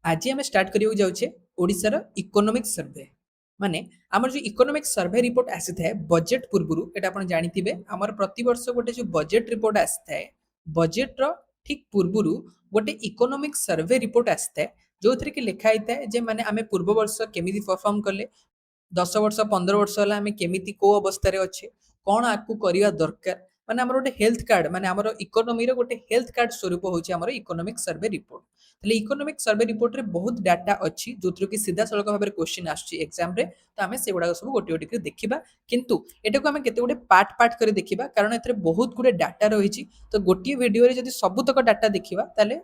आज आम स्टार्ट करिया जाऊे ओडिशार इकोनॉमिक सर्वे माने आमर जो इकोनॉमिक सर्वे रिपोर्ट आसी थाए बजेट पूर्व एटा आपण जानिथिबे आमर प्रति वर्ष गोटे जो बजेट रिपोर्ट आसी थाए बजेट रो ठीक पूर्व गोटे इकोनॉमिक सर्वे रिपोर्ट आसी थाए जो थरे कि लिखा थाए जे माने आमे पूर्व वर्ष केमिति परफॉर्म कले 10 वर्ष 15 वर्ष होला आमे केमिति को अवस्था रे अच्छे कोन आकु करिया दरकार माने हमर गोटे हेल्थ कार्ड माने हमर इकोनॉमी रो गोटे हेल्थ कार्ड स्वरूप होची हमर इकोनॉमिक सर्वे रिपोर्ट तले इकोनॉमिक सर्वे रिपोर्ट रे बहुत डाटा अछि जोथरो कि सीधा सळक भाबरे क्वेश्चन आछि एग्जाम रे तो आमे सेगुडा सब गोटे गोटे देखिबा किंतु एटा को आमे केते गोटे पार्ट पार्ट करे देखिबा कारण एतरे बहुत गुडे डाटा रहिछि तो गोटे वीडियो रे जदि सबुतक डाटा देखिबा ताले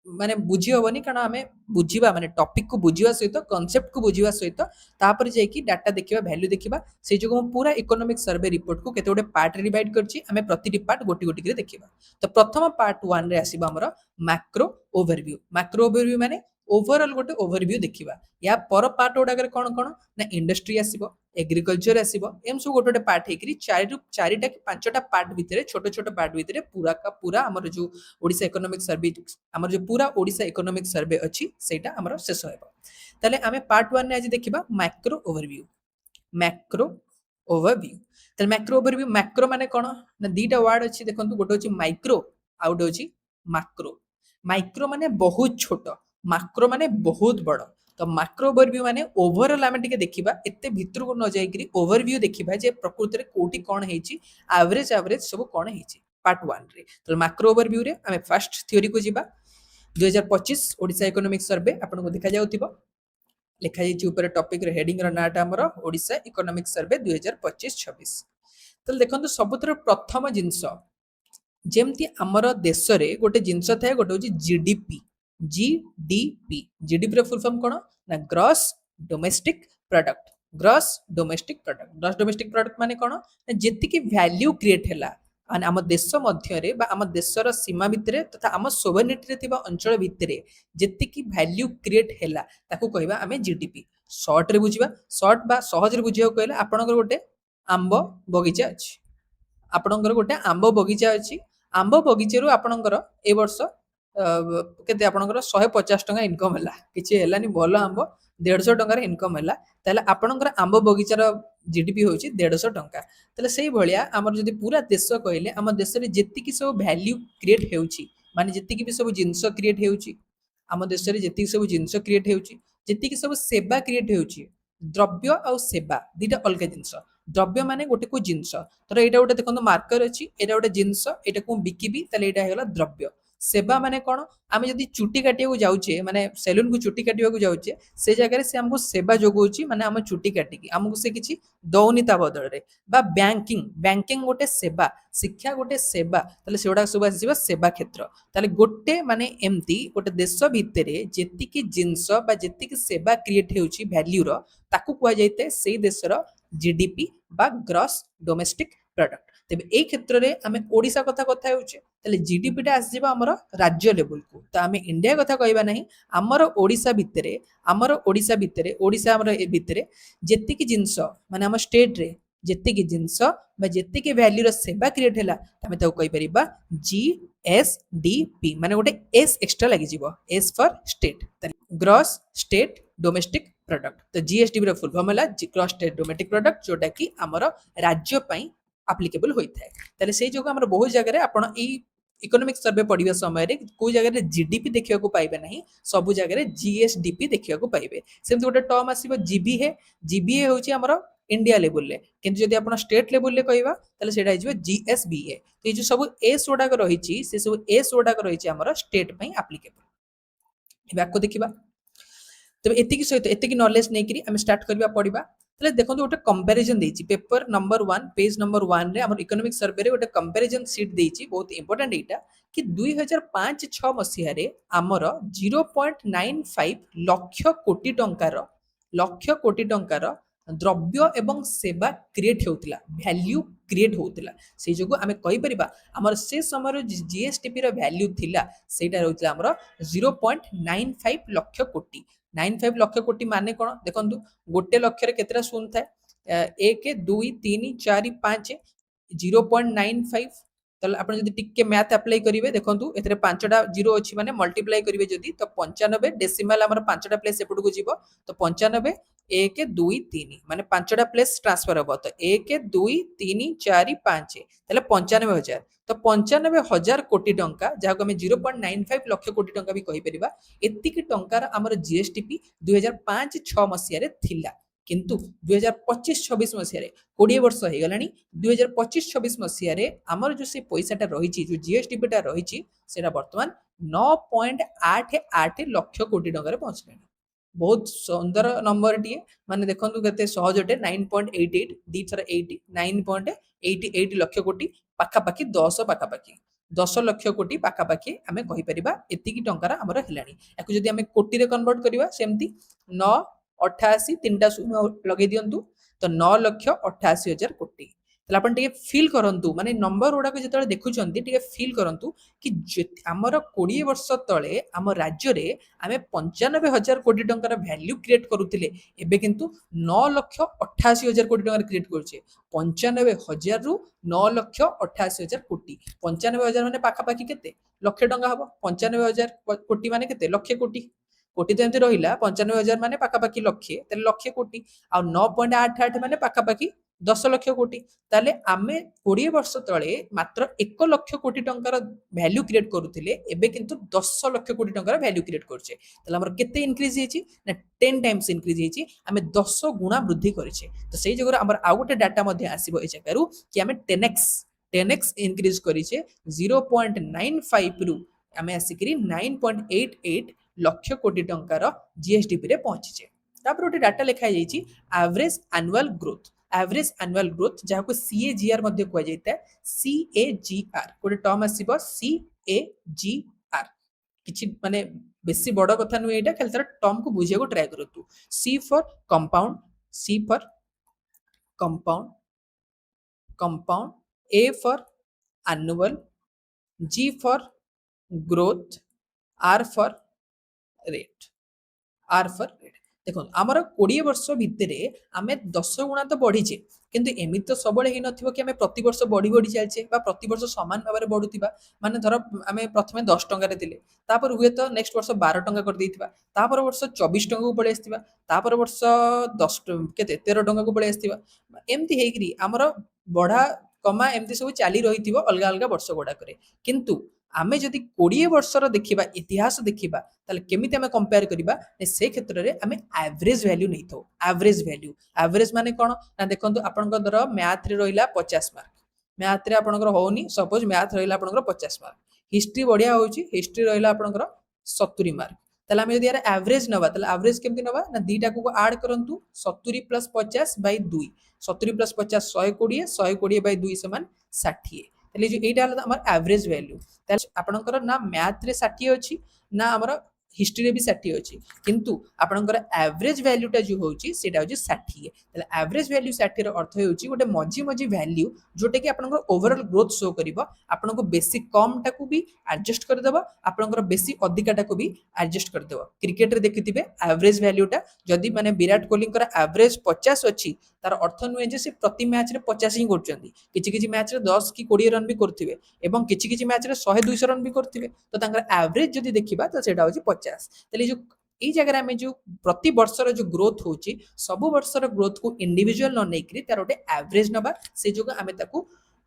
माने बुझी हबनी कारण आमे बुझीबा माने टॉपिक को बुझीबा सहित कांसेप्ट को बुझीबा सहित तापर जाईकी डाटा देखिबा वैल्यू देखिबा से जो हम पूरा इकोनॉमिक सर्वे रिपोर्ट को केते गोटे पार्ट रे डिवाइड करछि आमे प्रति पार्ट गोटी गोटी करे देखिबा तो प्रथम पार्ट 1 रे आसीबा हमर मैक्रो ओवरव्यू माने ओवरऑल गोटे ओवरव्यू देखिबा या पर पार्ट ओडाकर कोन कोन ना इंडस्ट्री आसीबो एग्रीकल्चर आसीबो एम सब गोटे गोटे पार्ट हेकरी चारिटा कि पांचटा पार्ट भितरे छोट छोट पार्ट भितरे पूरा का पूरा हमर जो ओडिसा इकोनॉमिक सर्वे हमर जो पूरा ओडिसा इकोनॉमिक सर्वे अछि सेटा हमर शेष हेबो ताले आमे पार्ट 1 ने आज देखिबा मैक्रो ओवरव्यू ताले मैक्रो माने कोन ना दीटा वर्ड अछि देखंतु गोटे अछि माइक्रो आ गोटे अछि मैक्रो माइक्रो माने बहुत छोट मैक्रो माने बहुत बड़ तो मैक्रो ओवरव्यू माने ओवरऑल आमे टिके देखिबा एते भितर को न जाई करी ओवरव्यू देखिबा जे प्रकृति रे कोठी कोन हेची एवरेज सब कोन हेची पार्ट 1 रे तो मैक्रो ओवरव्यू रे आमे फर्स्ट थ्योरी को जिबा 2025 ओडिसा इकोनॉमिक सर्वे आपन को देखा जाउतिबो लिखा जाइछि ऊपर टॉपिक रे हेडिंग रो नाटा हमर ओडिसा इकोनॉमिक सर्वे 2025-26 तो देखंतु सबुतर प्रथम जिंस जेमती आमर देश रे गोटे जिंस थाए गोटे होची जीडीपी रो फुल फॉर्म कोन ना ग्रॉस डोमेस्टिक प्रोडक्ट माने कोन ना जेति की वैल्यू क्रिएट हैला माने आम देश मध्य रे बा आम देशर सीमा भितरे तथा आम सोवरेनिटी रे थिबा अंचल भितरे जेति की वैल्यू क्रिएट हैला ताकू कहबा आमे जीडीपी शॉर्ट रे बुझिबा शॉर्ट बा सहज रे बुझियो कहले आपनकर गोटे आंब बगीचा अछि आपनकर गोटे आंब बगीचा अछि आंब बगीचारू आपनकर ए वर्ष केते आपनकर 150 टका इनकम हैला किछि हैलानी भलो आंब 150 टका रे इनकम हैला ताले आपनकर आंब बगीचार जीडीपी होछि 150 टका ताले सेही भलिया हमर जदी पूरा देश कहले हम देश रे जेति की सब वैल्यू क्रिएट हेउछि माने जेति की भी सब जिंस क्रिएट हेउछि हम देश रे जेति सब जिंस क्रिएट हेउछि जेति की सब सेवा क्रिएट हेउछि द्रव्य आ सेवा दीटा अलग जिंस द्रव्य माने गोटे को जिंस तर एटा गोटे देखंतो मार्कर अछि एटा गोटे जिंस एटा को बिकिबी ताले एटा हेला द्रव्य सेवा माने कोन आमे जदी चुटी काटिया को जाउछे माने सैलून को चुटी काटिया को जाउछे से जगह रे से हमको सेवा जोगौछि माने हम चुटी काटिकी हमको से किछि दौनी ता बदल रे बा बैंकिंग गोटे सेवा शिक्षा गोटे सेवा ताले सेडा सब आसीबा सेवा क्षेत्र ताले गोटे माने एम्ति गोटे देश भितरे जेति की जिंस बा जेति की सेवा क्रिएट हेउछि वैल्यू रो ताकू कुआ जायते सेही देशर जीडीपी बा ग्रॉस डोमेस्टिक प्रोडक्ट तेबे ए क्षेत्र रे आमे ओडिसा कथा हेउछे ताले जीडीपी टा आसी जिबा हमर राज्य लेवल को तो आमे इंडिया कथा कहबा नहीं हमर ओडिसा भितरे ओडिसा हमर ए भितरे जेति की जिंस माने हम स्टेट रे जेति की जिंस बा जेति की वैल्यू रो सेवा क्रिएट हैला तमे ताको कहि परिबा जीएसडीपी माने गोटे एस एक्स्ट्रा लागि जिवो S for state gross state domestic product तो जीएसडीपी रो फुल फॉर्म हैला ग्रॉस स्टेट डोमेस्टिक प्रोडक्ट जोटा कि हमर राज्य पई एप्लीकेबल होइथाय ताले सेही जोग हमर बहुत जगह रे आपण ई इकोनॉमिक सर्वे पढ़िबा समय रे कोई जगह रे जीडीपी देखिया को पाइबे नहीं सब जगह रे जीएसडीपी देखिया को पाइबे सेमति गोटे टर्म आसीबो जीबीए होची हमर इंडिया लेवल ले किंतु जदि आपण स्टेट लेवल ले कहबा ताले सेटा हिजबो जीएसबीए तो ये जो सब एस ओडा को रहिची से सब एस ओडा को रहिची हमर स्टेट पई एप्लीकेबल एबा को देखिबा तबे एतिकी सहित एतिकी नॉलेज नै करी हम स्टार्ट करबा पड़िबा तले देखंतु गोटे कंपैरिजन देछि पेपर नंबर 1 पेज नंबर 1 रे हमर इकोनॉमिक सर्वे रे गोटे कंपैरिजन शीट देछि बहुत इंपोर्टेंट एटा कि 2005-6 मसिया रे हमर 0.95 लक्ष कोटी टंकार द्रव्य एवं सेवा क्रिएट होउतिला वैल्यू क्रिएट होउतिला से जोगु आमे कहि परिबा हमर से समय जीएसटीपी रो वैल्यू थिला सेटा रहउतिला हमर 0.95 लक्ष कोटी 95 लक्ष कोटी माने कोन देखंतु गोटे लक्ष रे केतरा शून्य थाए 1 2 3 4 5 0.95 ताले आपण जदि टिके मैथ अप्लाई करिवे देखंतु एथरे 5टा जीरो अछि माने मल्टीप्लाई करिवे जदि तो 95 डेसिमल हमर 5टा प्लेस एपट को जीवो तो 95 1 2 3 माने 5टा प्लेस ट्रांसफर हबो तो 1 2 3 4 5 ताले 95000 तो 95000 कोटी टंका जाको हम 0.95 लाख कोटी टंका भी कहि परिबा एतिकी टंकार हमर जीएसटीपी 2005 6 मसिया रे थिला किंतु 2025-26 मसिया रे 20 वर्ष हो गलानी 2025-26 मसिया रे हमर जो से पैसाटा रहिछि जो जीएसटीपी टा रहिछि सेटा वर्तमान 9.88 लाख कोटी टंका रे पहुंचलानी बहुत सुंदर नंबर टी माने देखंतु केते सहजटे 9.88 दी थरा 80 9.88 लाख कोटी पाखा पाखी 10 पाखा पाखी 10 लाख कोटी पाखा पाखी हमें कहि परिबा एतिकी टंकार हमर हेलानी याकु जदि हमें कोटी रे कन्वर्ट करिवा सेमती 9 88 तीनटा शून्य लगे दियंतु तो 9,88,000 कोटी तले अपन टिके फील करंतु माने नंबर गुडा को जतले देखुचंती टिके फील करंतु कि हमर 20 वर्ष तळे हम राज्य रे आमे 95,000 कोटी टंकार वैल्यू क्रिएट करूतिले एबे किंतु 9,88,000 कोटी टंकार क्रिएट करछे 95,000 रु 9,88,000 कोटी 95,000 माने पाखा पाखी केते लक्ष टंका हबो 95,000 कोटी माने केते लक्ष कोटी कोटी तो एमती रहिला 95,000 माने पाखा पाखी लक्षे ताले लक्ष कोटी आ 9.88 माने पाखा पाखी 10 लाख कोटी ताले आमे 20 वर्ष तळे मात्र 1 लाख कोटी टंकार वैल्यू क्रिएट करूथिले एबे किंतु 10 लाख कोटी टंकार वैल्यू क्रिएट करछे ताले हमर केते इंक्रीज हेछि ना 10 टाइम्स इंक्रीज हेछि आमे 10 गुणा वृद्धि करछे तो सेही जगह हमर आ गोटे डाटा मध्ये आसीबो ए जगहरु कि आमे 10x इंक्रीज करिछे 0.95 रु आमे आसिकरी 9.88 लक्ष कोटी टंकार जीएसटीपी रे पहुंचीचे तापर गोटे डाटा लिखा जाइछि एवरेज एनुअल ग्रोथ जाको सीएजीआर मध्ये कोआ जायता सीएजीआर गोटे टर्म आसीबो सीएजीआर किछि माने बेसी बड़ कथा नु एटा खाली तर टर्म को बुझिया को ट्राई करतु C for compound A for annual G for growth R for rate देखो आमर 20 वर्ष भितर आमे 10 गुणा तो बढ़ीचे किंतु एमित तो सबले ही नथिबो कि आमे प्रति वर्ष बढ़ी बढ़ी चलछे बा प्रति वर्ष समान भाबरे बढ़ुतिबा माने धर आमे प्रथमे 10 टंका रे दिले तापर हुए तो नेक्स्ट वर्ष 12 टंका कर देइतिबा तापर वर्ष 24 टंका को पळे आस्तिबा तापर वर्ष 10 केते 13 टंका को पळे आस्तिबा एम्ति हेगिरी आमर बढ़ा कमा एम्ति सब चाली रहितिबो अलगा अलगा वर्ष गोडा करे किंतु आमे जदि 20 वर्षर देखिबा इतिहास देखिबा ताले केमिति आमे कंपेयर करिबा से क्षेत्र रे आमे एवरेज वैल्यू नैथो एवरेज माने कोन ना देखंतु आपनक दर मैथ रे रहिला 50 मार्क मैथ रे आपनकर होउनी सपोज मैथ रहिला आपनकर 50 मार्क हिस्ट्री बढ़िया होउची हिस्ट्री रहिला आपनकर 70 मार्क ताले आमे जदि यार एवरेज नबा ताले एवरेज केमिति नबा ना दीटा को ऐड करंतु 70 + 50 / 2 70 + 50 120 120 / 2 = 60 ताले जो एटा हला हमर एवरेज वैल्यू ताले आपनकर ना मैथ रे 60 अछि ना हमर हिस्ट्री रे भी 60 अछि किंतु आपनकर एवरेज वैल्यूटा जो होउची सेटा होची 60 ताले एवरेज वैल्यू 60 रो अर्थ होउची गोटे मझी मझी वैल्यू जोटे कि आपनकर ओवरऑल ग्रोथ शो करिवो आपनको बेसी कम टाकू भी एडजस्ट कर देबो आपनकर बेसी अधिका टाकू भी एडजस्ट कर देबो क्रिकेट रे देखिथिबे एवरेज वैल्यूटा जदी माने विराट कोहली कर एवरेज 50 अछि तार अर्थ नुए जे से प्रति मैच रे 50 ही करचंदी किछि किछि मैच रे 10 की 20 रन भी करथिबे एवं किछि किछि मैच रे 100 200 रन भी करथिबे तो तांकर एवरेज जदी देखिबा तो सेटा होची 50 तले जो এই জায়গায় আমি যে প্রতি বর্ষর যে গ্রোথ হচ্ছে সবু বর্ষর গ্রোথ কু ইন্ডিভিজুয়াল ন নেইকরি তার গোটে এভারেজ নবা সেই যোগ আমি তাকু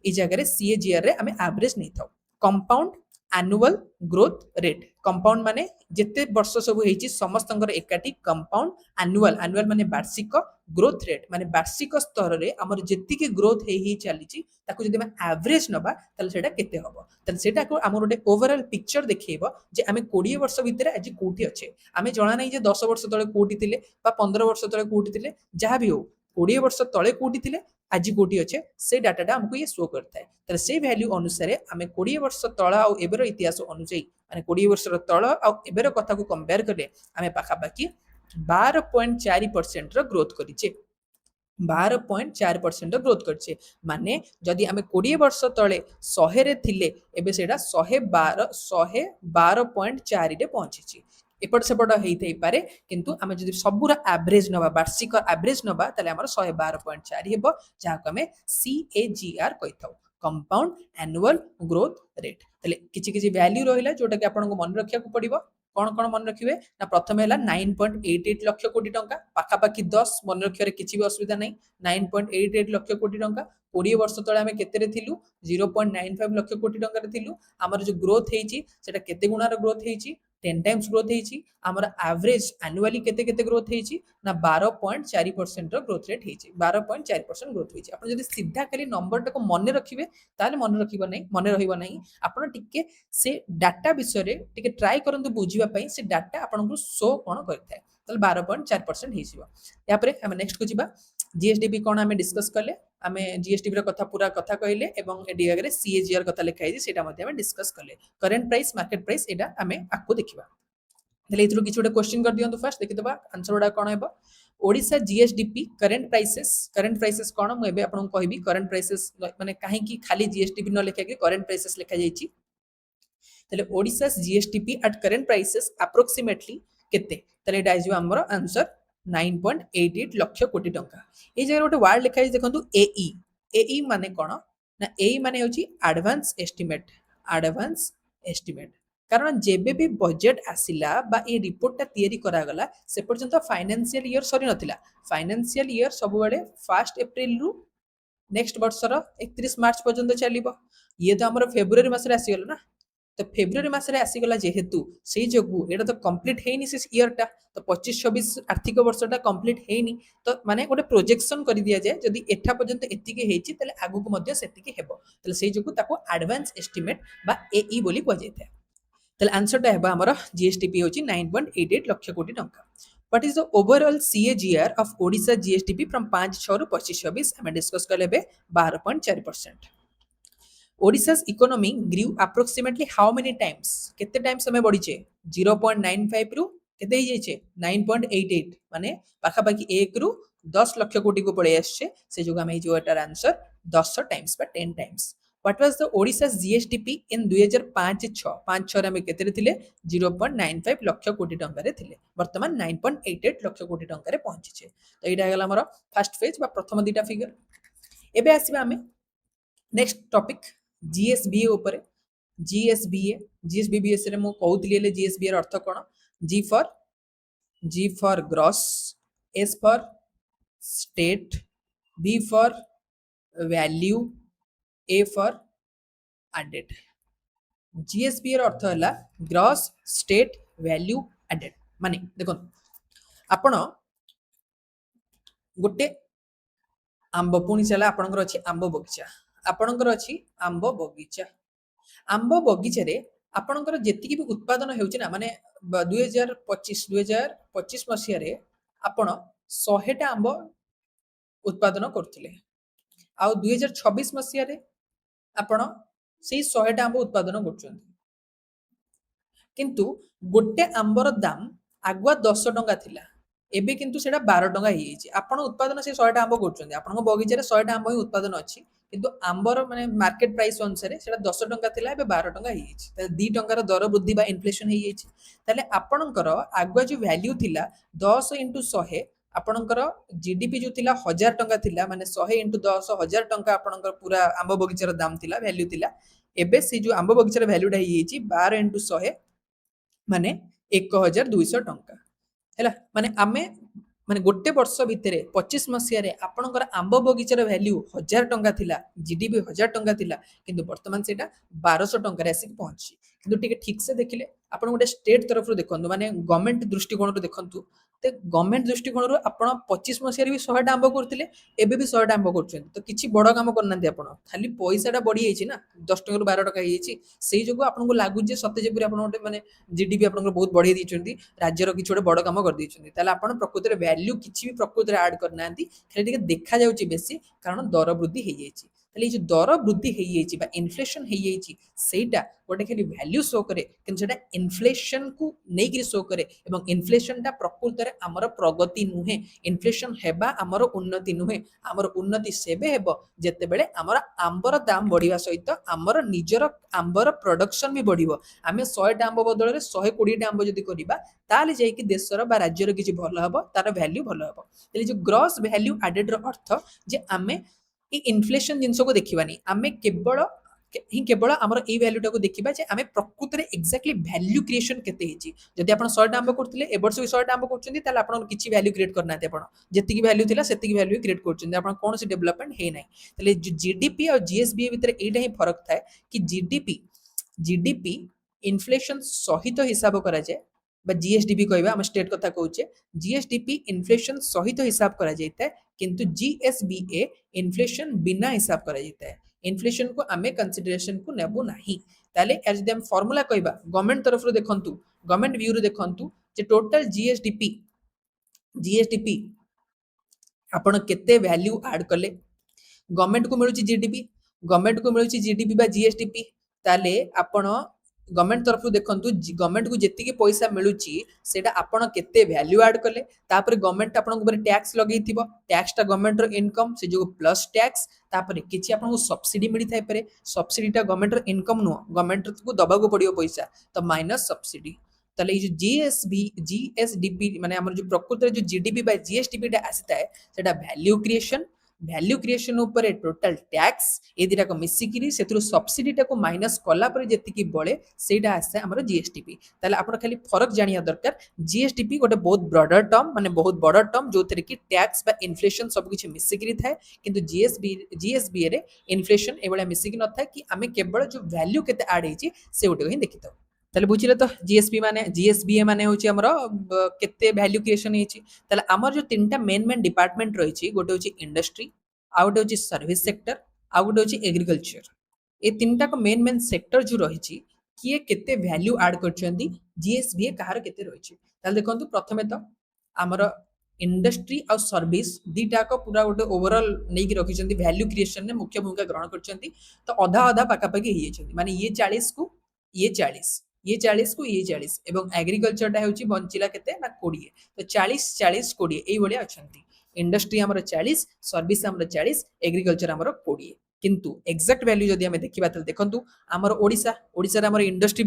এই জায়গায় সিএজিআর রে আমি এভারেজ নেই থাও compound annual growth rate compound माने जेते वर्ष सब हेची समस्तंकर एकाठी कंपाउंड एनुअल माने वार्षिक ग्रोथ रेट माने वार्षिक स्तर रे हमर जेति के ग्रोथ हे चलीची ताकू जदि हम एवरेज नबा तले सेटा केते हबो तले सेटा को हमर ओटे ओवरऑल पिक्चर देखैबो जे आमे 20 वर्ष भितर आज कोठी अछि आमे जणा नै जे 10 वर्ष तळे कोठी थिले बा 15 वर्ष तळे कोठी थिले जहा भी हो 20 वर्ष तळे कोठी थिले आज कोठी अच्छे से डाटाटा हमको ये शो करता है तर से वैल्यू अनुसार आमे 20 वर्ष तळ आ एबेर इतिहास अनुसार माने 20 वर्ष तळ आ एबेर कथा को कंपेयर करले आमे पाखा बाकी 12.4% रो ग्रोथ करिचे 12.4% ग्रोथ करछे माने जदि आमे 20 वर्ष तळे 100 रे थिले एबे सेटा 112.4 रे पहुंचीची एपट सेपट होई पारे किंतु आमे जदि सबुरा एवरेज नबा वार्षिक एवरेज नबा तले हमर 112.4 हेबो जाहा को आमे सीएजीआर कहिथाउ कंपाउंड एनुअल ग्रोथ रेट तले किछि किछि वैल्यू रहिला जोटा कि आपन को मन रखिया को पड़िबो कौन कौन मन रखिबे ना प्रथम है 9.88 लाख कोटी टंका पाखा पाखी 10 मन रखियारे किछि भी असुविधा नहीं 9.88 लाख कोटी टंका 20 वर्ष तळे आमे केतेरे थिलु 0.95 लाख कोटी टंका रे थिलु हमर जो ग्रोथ हेची सेटा केते गुणार ग्रोथ हेची 10 टाइम्स ग्रोथ हेची हमर एवरेज एनुअली केते केते ग्रोथ हेची ना 12.4% रो ग्रोथ रेट हेची 12.4% ग्रोथ हेची आपण जदी सीधा खाली नंबर टाको मने रखिबे ताले मने रखिबो नै मने रहिबो नै आपण टिके से डाटा विषय रे टिके ट्राई करंतु बुझिबा पई से डाटा आपण को शो कोन करथाय ताले 12.4% हेजिबो या परे हम नेक्स्ट को जिबा जीएसडीपी कोन हमें डिस्कस करले हमें जीएसडीपी रो कथा पूरा कथा कहले एवं एडी आगे सीएजीआर कथा लिखा है सेटा मध्ये हमें डिस्कस करले करंट प्राइस मार्केट प्राइस एटा हमें आको देखिबा देले इतरो किछ क्वेश्चन कर दियंतु फर्स्ट देखि दबा आंसर उडा कोन हेबो ओडिसा जीएसडीपी करंट प्राइसेस कोन म एबे आपन कहबी करंट प्राइसेस माने काहे की खाली जीएसडीपी न लिखा के करंट प्राइसेस लिखा जाईची तले Odisha GSDP at current prices approximately केते तले एटा आइजो हमर आंसर 9.88 लाख कोटी टंका ए जगह गोटे वर्ड लिखा देखो एई एई माने कोन ना एई माने होची एडवांस एस्टिमेट कारण जेबे भी बजेट आसिला बा ए रिपोर्ट ता तयारी करा गला से पर्यंत फाइनेंशियल ईयर सरी नथिला फाइनेंशियल ईयर सब बेले 1 अप्रैल रु नेक्स्ट वर्षर 31 मार्च पर्यंत चलिबो ये तो हमर फेब्रुअरी मास रे आसी गलो ना तो फेब्रुअरी मास रे आसी गला जेहेतु सेही जोगु एटा तो कंप्लीट हेनी से ईयर टा तो 25-26 आर्थिक वर्षटा कंप्लीट हेनी तो माने गोटे प्रोजेक्शन कर दिया जाए जदि एठा पर्यंत एतिके हेची तले आगु को मध्य सेतिके हेबो तले सेही जोगु ताको एडवांस एस्टिमेट बा एई बोली को जायते तले आंसर टा हेबा हमर जीएसटीपी होची 9.88 लाख कोटी टंका what is the overall CAGR of Odisha GSDP from 5/6 रु 25-26 हम डिस्कस करले बे 12.4% Odisha's economy grew approximately how many times? केते टाइम्स हमें बढ़ी छे 0.95 रु केते ही जाइछे 9.88 माने पाखा पाखी 1 रु 10 लाख कोटी को पळे आछे से जोग हमें जो एटार आंसर 10 टाइम्स बा 10 times what was the Odisha's GSDP in 2005-6 5-6 रे हमें केते रे थिले 0.95 लाख कोटी टंका रे थिले वर्तमान 9.88 लाख कोटी टंका रे पहुंची छे तो एटा गेला हमर फर्स्ट फेज बा प्रथम दीटा फिगर एबे आसीबा हमें नेक्स्ट टॉपिक जीएसबीए ऊपर जीएसबीएस रे मो कहउतली ले जीएसबीए र अर्थ कोन G for gross S for state V for value A for added GSVA र अर्थ हला ग्रॉस स्टेट वैल्यू एडेड माने देखो आपण गोटे आंब पुणी चला आपनकर अछि आंब बगीचा आपनकर अछि आंब बगीचा रे आपनकर जेतिकी भी उत्पादन हेउछि ना माने 2025 मसिया रे आपण 100 टा आंब उत्पादन करथिले आ 2026 मसिया रे आपण सेही 100 टा आंब उत्पादन करछन किंतु गोटे आंबर दाम आगुआ 10 टंका थिला एबे किंतु सेटा 12 टंका हे जायछि आपण उत्पादन से 100 टा आंब करछन आपण बगीचा रे 100 टा आंब ही उत्पादन अछि किंतु आंबर माने मार्केट प्राइस अनुसार सेटा 10 टंका थिला एबे 12 टंका हे जायछि त 2 टंका रो दर वृद्धि बा इन्फ्लेशन हे जायछि ताले आपणकर आगुआ जो वैल्यू थिला 10 * 100 आपणकर जीडीपी जो थिला 1000 टंका थिला माने 100 * 10 1000 टंका आपणकर पूरा आंब बगीचा रो दाम थिला वैल्यू थिला एबे से जो आंब बगीचा रो वैल्यू ढा हे जायछि 12 * 100 माने 1200 टंका हैला माने आमे माने गोटे वर्ष भितरे 25 मसिया रे आपणकर आंब बगीचार वैल्यू 1000 टंका थिला जीडीपी 1000 टंका थिला किंतु वर्तमान सेटा 1200 टंका रे आसी पहुंची किंतु टिके ठीक से देखिले आपण गोटे स्टेट तरफ रो देखंतु माने गवर्नमेंट दृष्टिकोण रो देखंतु ते गवर्नमेंट दृष्टिकोण रो आपण 25 मसिया रे भी 100 टा आंब करथिले एबे भी 100 टा आंब करछन तो किछि बड़ काम करनांती आपण खाली पैसाटा बढ़ी जायछि ना 10 टंका रु 12 टंका हे जायछि सेही जोगु आपण को लागु जे सते जेपुरी आपण गोटे माने जीडीपी आपण को बहुत बढ़ी दिछंती राज्य रो किछि गोटे बड़ काम कर दिछंती ताले आपण प्रकृति रे वैल्यू किछि भी प्रकृति रे ऐड करनांती खाली टिके देखा जाउछि बेसी कारण दर वृद्धि हे जायछि ताले जो दर वृद्धि हे जायछि बा इन्फ्लेशन हे जायछि सेटा गोटे खाली वैल्यू शो करे किंतु सेटा इन्फ्लेशन को नै कि शो करे एवं इन्फ्लेशन ता प्रकृति रे हमर प्रगति नुहे इन्फ्लेशन हेबा हमर उन्नति नुहे हमर उन्नति सेबे हेबो जते बेले हमर आंबर दाम बढ़िवा सहित हमर निजर आंबर प्रोडक्शन भी बढ़िवो आमे 100 टा आंब बदल रे 120 टा आंब जदी करिबा ताले जाई कि देशर बा राज्यर किछि भलो हबो तार वैल्यू भलो हबो तले जो ग्रॉस वैल्यू एडेड रो अर्थ जे आमे ए इन्फ्लेशन जिनस को देखिबानी आमे केवल आमर ए वैल्यूटा को देखा जे आम प्रकृत में एक्जाक्टली वैल्यू क्रिएशन केते हेची जदि आप 100 टा आंब करथिले ए वर्ष भी 100 टा आंब करछन्ती ताले आपण किछि वैल्यू क्रिएट करना ते आपण जेतिकी वैल्यू थिला सेतिकी वैल्यू क्रिएट करछन्ती आपण कोनोसी डेवलपमेंट हे नै ताले जीडीपी और जीएसबी भितर एटा ही फरक थाए कि जीडीपी इन्फ्लेशन सहित हिसाब करा जाए बा जीएसडीपी कहबा हम स्टेट कथा कहूचे जीएसडीपी इन्फ्लेशन सहित हिसाब करा जायता है किंतु जीएसबीए इन्फ्लेशन बिना हिसाब करा जायता है इन्फ्लेशन को आमे कंसीडरेशन को नेबो नाही ताले एज दम फार्मूला कहबा गवर्नमेंट तरफ रो देखंतु गवर्नमेंट व्यू रो देखंतु जे टोटल जीएसडीपी आपण केते वैल्यू ऐड कले गवर्नमेंट को मिलुची जीडीपी बा जीएसडीपी ताले आपण गवर्नमेंट तरफ देखंतु गवर्नमेंट को जेतिकी पैसा मिलुची सेटा आपण केते वैल्यू ऐड कले तापर गवर्नमेंट आपण ऊपर टैक्स लगेइथिबो टैक्स टा गवर्नमेंट रो इनकम से जो प्लस टैक्स तापर किछि आपण को सब्सिडी मिली थाइ पारे सब्सिडीटा गवर्नमेंट रो इनकम नो गवर्नमेंट को दबाको पड़ियो पैसा तो माइनस सब्सिडी ताले जो जीएसडीपी माने हमर जो प्रकृत जो जीडीपी बाय जीएसडीपी टा आसीता है सेटा वैल्यू क्रिएशन ऊपर टोटल टैक्स ए दिटा को मिसिकिरी सेथुर सब्सिडी टा को माइनस कला पर जेतिकी बळे सेटा आसे हमर जीएसडीपी ताले आपण खाली फरक जानिया दरकार जीएसडीपी गोटे बहुत ब्रॉडर टर्म माने बहुत बड़ टर्म जोथरे कि टैक्स बा इन्फ्लेशन सब किछि मिसिकिरी थाए किंतु जीएसबी रे इन्फ्लेशन एबळे मिसिकी न थाए कि आमे केवल जो वैल्यू केते ऐड हेची से गोटे ही देखितो ताले बुझिले तो जीएसबीए माने होची हमर केते वैल्यू क्रिएशन हेची ताले हमर जो तीनटा मेन डिपार्टमेंट रहिची गोटे होची इंडस्ट्री आ गोटे होची सर्विस सेक्टर आ गोटे होची एग्रीकल्चर ए तीनटा को मेन सेक्टर जो रहिची किए केते वैल्यू ऐड करछंती जीएसबीए कहार केते रहिची ताले देखंतु प्रथमे तो हमर इंडस्ट्री और सर्विस दीटा को पूरा गोटे ओवरऑल नै कि रखिछंती वैल्यू क्रिएशन ने मुख्य भूमिका ग्रहण करछंती तो आधा पाकापाकी ही छंती माने ये 40 को ये 40 को ये 40 एवं एग्रीकल्चर टा होची बंचिला केते ना 20 तो 40 20 ए भलिया अछंती इंडस्ट्री हमर 40 सर्विस हमर 40 एग्रीकल्चर हमर 20 किंतु एक्जेक्ट वैल्यू जदि हमें देखिबा त देखंतु हमर ओडिसा रे हमर इंडस्ट्री